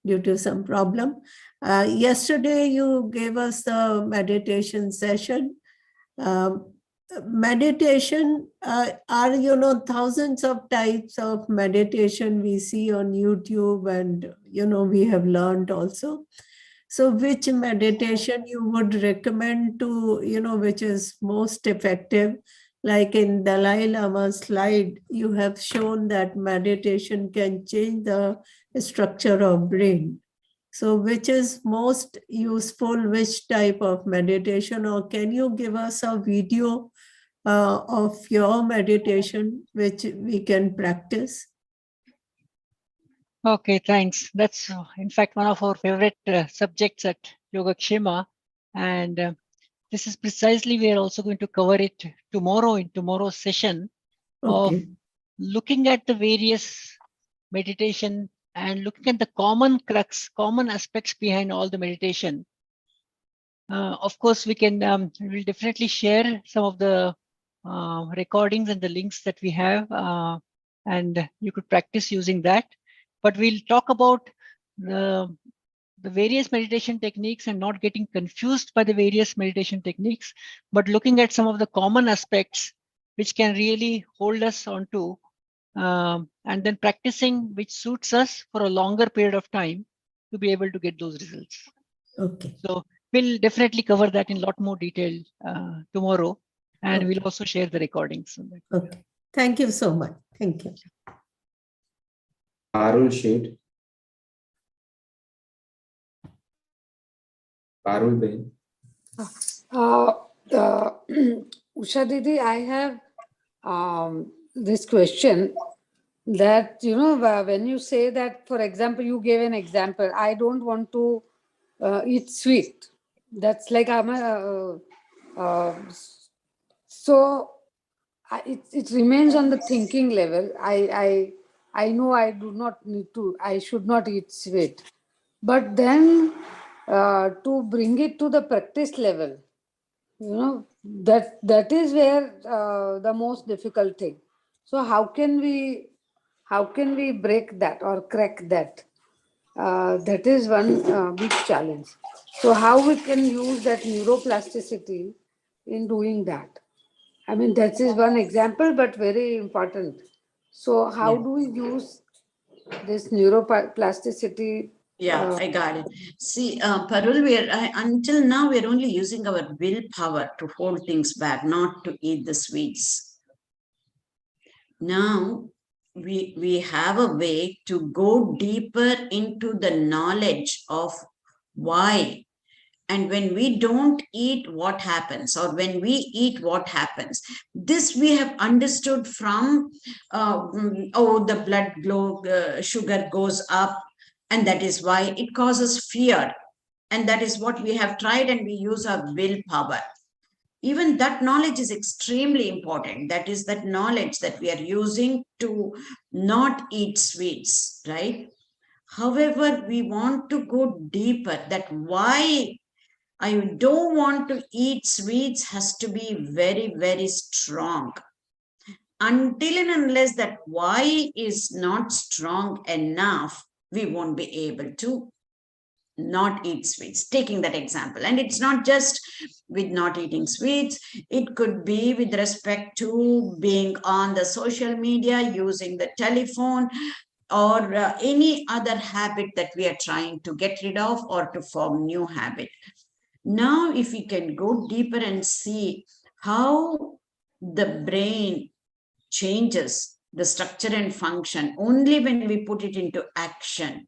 due to some problem. Yesterday you gave us the meditation session. Meditation are, thousands of types of meditation we see on YouTube, and, we have learned also. So which meditation you would recommend to, which is most effective? Like in Dalai Lama's slide, you have shown that meditation can change the structure of brain. So which is most useful, which type of meditation, or can you give us a video of your meditation, which we can practice? Okay, thanks. That's in fact one of our favorite subjects at Yogakshema, and this is precisely we are also going to cover it tomorrow in tomorrow's session of looking at the various meditation and looking at the common crux, common aspects behind all the meditation. Of course, we can we'll definitely share some of the recordings and the links that we have, and you could practice using that. But we'll talk about the various meditation techniques and not getting confused by the various meditation techniques, but looking at some of the common aspects which can really hold us onto, and then practicing which suits us for a longer period of time to be able to get those results. Okay. So we'll definitely cover that in a lot more detail tomorrow, and we'll also share the recordings. Okay. Thank you so much. Thank you. Parul Shade. Parul Bain. Usha Didi, I have this question that, when you say that, for example, you gave an example, I don't want to eat sweet. That's like it remains on the thinking level. I know I do not need to, I should not eat sweet. But then to bring it to the practice level, that is where the most difficult thing. So how can we break that or crack that? That is one big challenge. So how we can use that neuroplasticity in doing that? I mean, that is one example, but very important. So how do we use this neuroplasticity? Yeah, I got it. See, Parul, until now, we're only using our willpower to hold things back, not to eat the sweets. Now, we have a way to go deeper into the knowledge of why And when we don't eat, what happens? Or when we eat, what happens? This we have understood from, the blood sugar goes up, and that is why it causes fear. And that is what we have tried, and we use our willpower. Even that knowledge is extremely important. That is that knowledge that we are using to not eat sweets, right? However, we want to go deeper, that why I don't want to eat sweets has to be very, very strong. Until and unless that why is not strong enough, we won't be able to not eat sweets, taking that example. And it's not just with not eating sweets, it could be with respect to being on the social media, using the telephone, or any other habit that we are trying to get rid of or to form new habit. Now, if we can go deeper and see how the brain changes the structure and function only when we put it into action,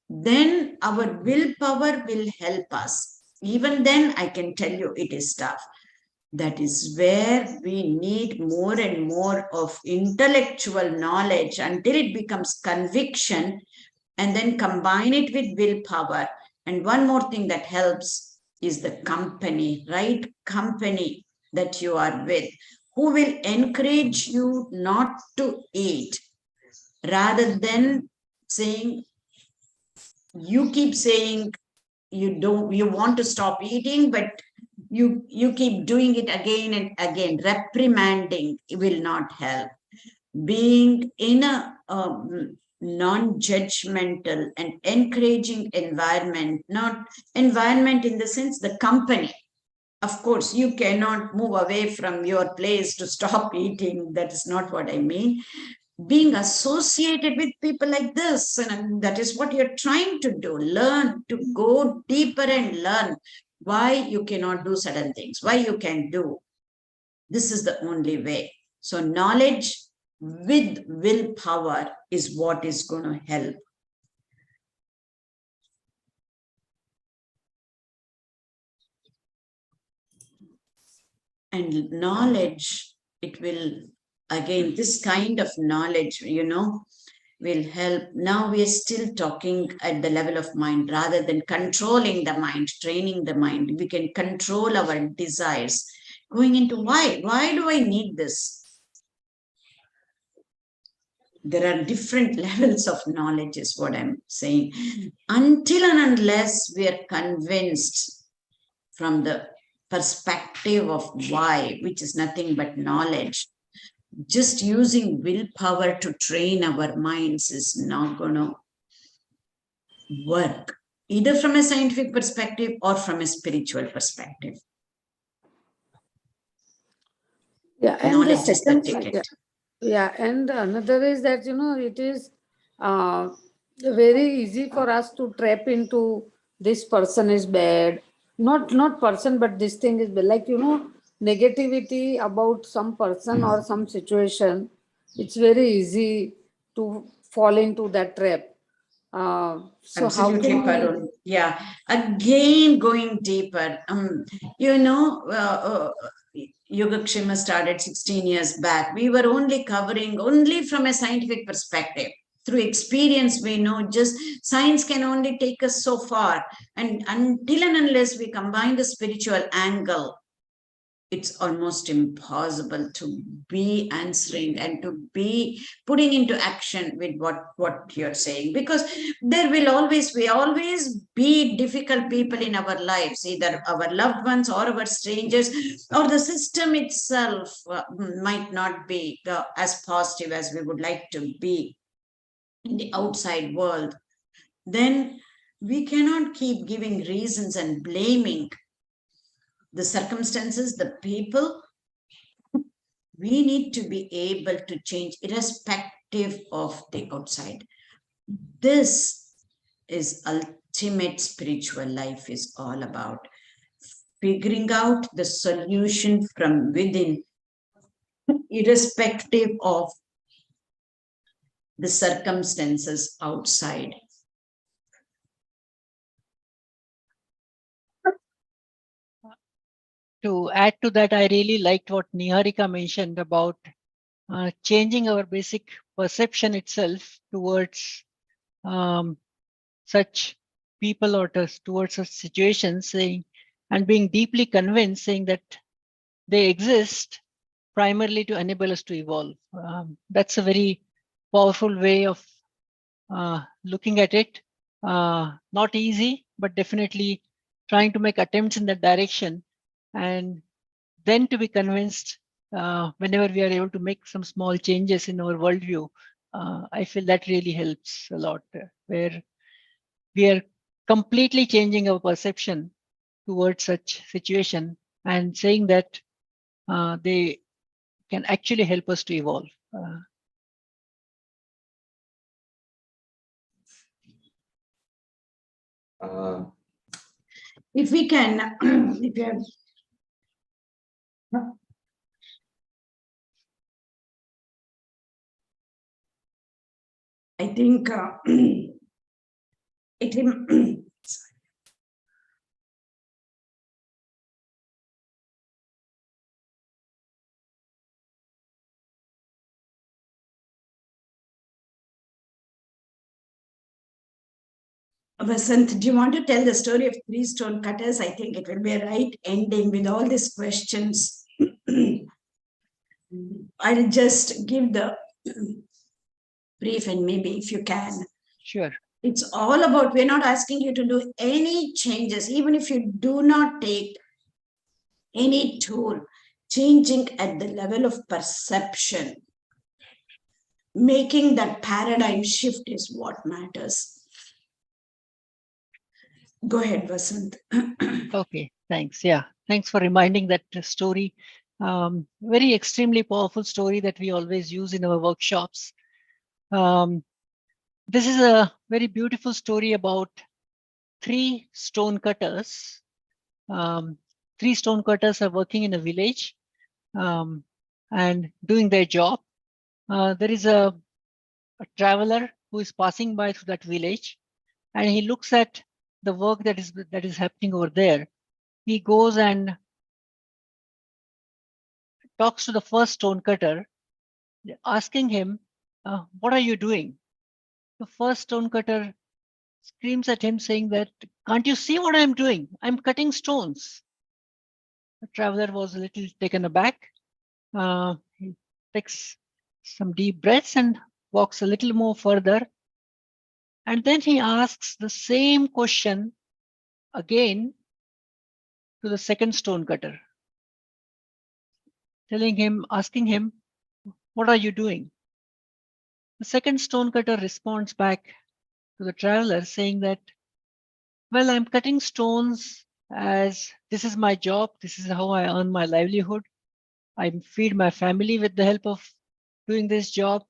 then our willpower will help us. Even then, I can tell you it is tough. That is where we need more and more of intellectual knowledge until it becomes conviction, and then combine it with willpower. And one more thing that helps is the company, right? Company that you are with, who will encourage you not to eat, rather than saying, you keep saying you want to stop eating, but you keep doing it again and again. Reprimanding will not help. Being in a non-judgmental and encouraging environment, not environment in the sense the company. Of course, you cannot move away from your place to stop eating. That is not what I mean. Being associated with people like this, and that is what you're trying to do. Learn to go deeper and learn why you cannot do certain things, why you can do. This is the only way. So knowledge with willpower is what is going to help. And knowledge, it will, again, this kind of knowledge, will help. Now we are still talking at the level of mind rather than controlling the mind, training the mind. We can control our desires. Going into why do I need this? There are different levels of knowledge is what I'm saying. Until and unless we are convinced from the perspective of why, which is nothing but knowledge, just using willpower to train our minds is not going to work, either from a scientific perspective or from a spiritual perspective. Yeah, and knowledge the is the second, ticket. yeah, and another is that it is very easy for us to trap into this person is bad, not person, but this thing is bad. Like negativity about some person or some situation. It's very easy to fall into that trap. So Absolutely, how can Parul. Yeah. Again, going deeper. Yogakshema started 16 years back. We were only covering only from a scientific perspective. Through experience, we know just science can only take us so far. And until and unless we combine the spiritual angle, it's almost impossible to be answering and to be putting into action with what you're saying, because there will always be difficult people in our lives, either our loved ones or our strangers, or the system itself might not be as positive as we would like to be in the outside world. Then we cannot keep giving reasons and blaming the circumstances, the people. We need to be able to change irrespective of the outside. This is ultimate spiritual life is all about. Figuring out the solution from within, irrespective of the circumstances outside. to add to that, I really liked what Niharika mentioned about changing our basic perception itself towards such people or towards such situations, saying and being deeply convinced, saying that they exist primarily to enable us to evolve. That's a very powerful way of looking at it. Not easy, but definitely trying to make attempts in that direction, and then to be convinced whenever we are able to make some small changes in our worldview. I feel that really helps a lot, where we are completely changing our perception towards such situation and saying that they can actually help us to evolve. If we can, if you have, I think it Vasant, do you want to tell the story of three stone cutters? I think it will be a right ending with all these questions. I'll just give the brief, and maybe if you can. Sure. It's all about, we're not asking you to do any changes, even if you do not take any tool, changing at the level of perception. Making that paradigm shift is what matters. Go ahead, Vasant. Okay, thanks. Yeah, thanks for reminding that story. Very extremely powerful story that we always use in our workshops. This is a very beautiful story about three stone cutters. Three stone cutters are working in a village and doing their job. There is a traveler who is passing by through that village, and he looks at the work that is happening over there. He goes and talks to the first stone cutter, asking him, what are you doing? The first stone cutter screams at him, saying that, can't you see what I'm doing? I'm cutting stones. The traveler was a little taken aback. He takes some deep breaths and walks a little more further. And then he asks the same question again to the second stone cutter, asking him, what are you doing? The second stone cutter responds back to the traveler saying that, well, I'm cutting stones as this is my job. This is how I earn my livelihood. I feed my family with the help of doing this job.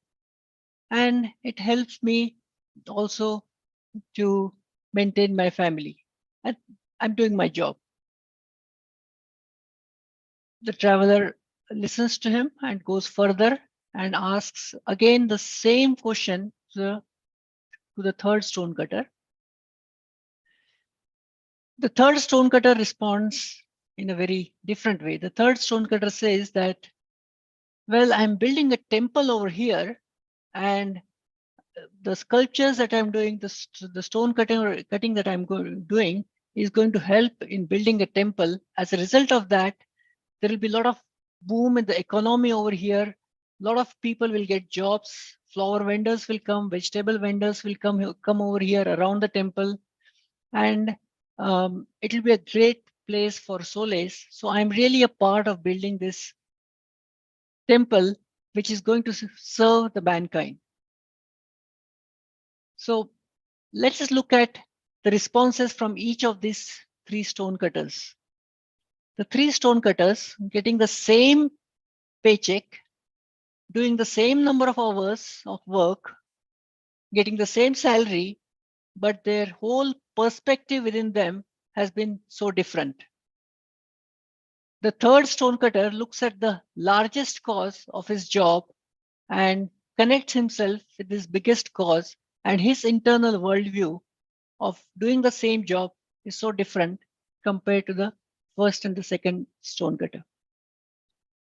And it helps me also to maintain my family. And I'm doing my job. The traveler listens to him and goes further and asks again the same question to the third stone cutter. The third stone cutter responds in a very different way. The third stone cutter says that, well, I'm building a temple over here, and the sculptures that I'm doing, the stone cutting that I'm doing is going to help in building a temple. As a result of that, there will be a lot of boom in the economy over here. A lot of people will get jobs. Flower vendors will come, vegetable vendors will come over here around the temple, and it will be a great place for solace. So I'm really a part of building this temple, which is going to serve the mankind. So let's just look at the responses from each of these three stone cutters. The three stone cutters getting the same paycheck, doing the same number of hours of work, getting the same salary, but their whole perspective within them has been so different. The third stone cutter looks at the largest cause of his job and connects himself with this biggest cause, and his internal worldview of doing the same job is so different compared to the first and the second stonecutter.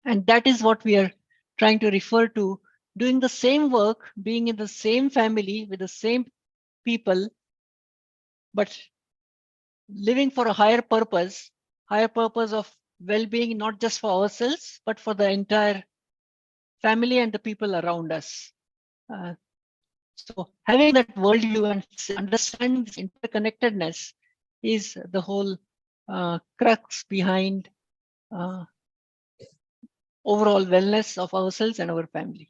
And that is what we are trying to refer to, doing the same work, being in the same family with the same people, but living for a higher purpose of well-being, not just for ourselves, but for the entire family and the people around us. So having that worldview and understanding this interconnectedness is the whole crux behind overall wellness of ourselves and our family.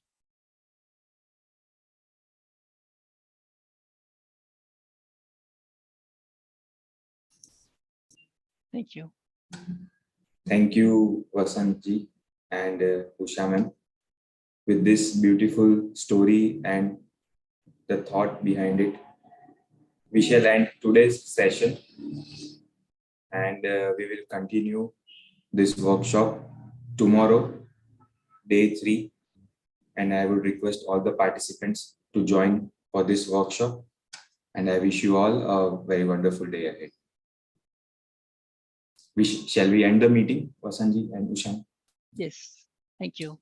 Thank you. Thank you, Vasantji and Usha ma'am. With this beautiful story and the thought behind it, we shall end today's session, and we will continue this workshop tomorrow, day 3. And I would request all the participants to join for this workshop. And I wish you all a very wonderful day ahead. Shall we end the meeting, Vasanji and Ushan? Yes, thank you.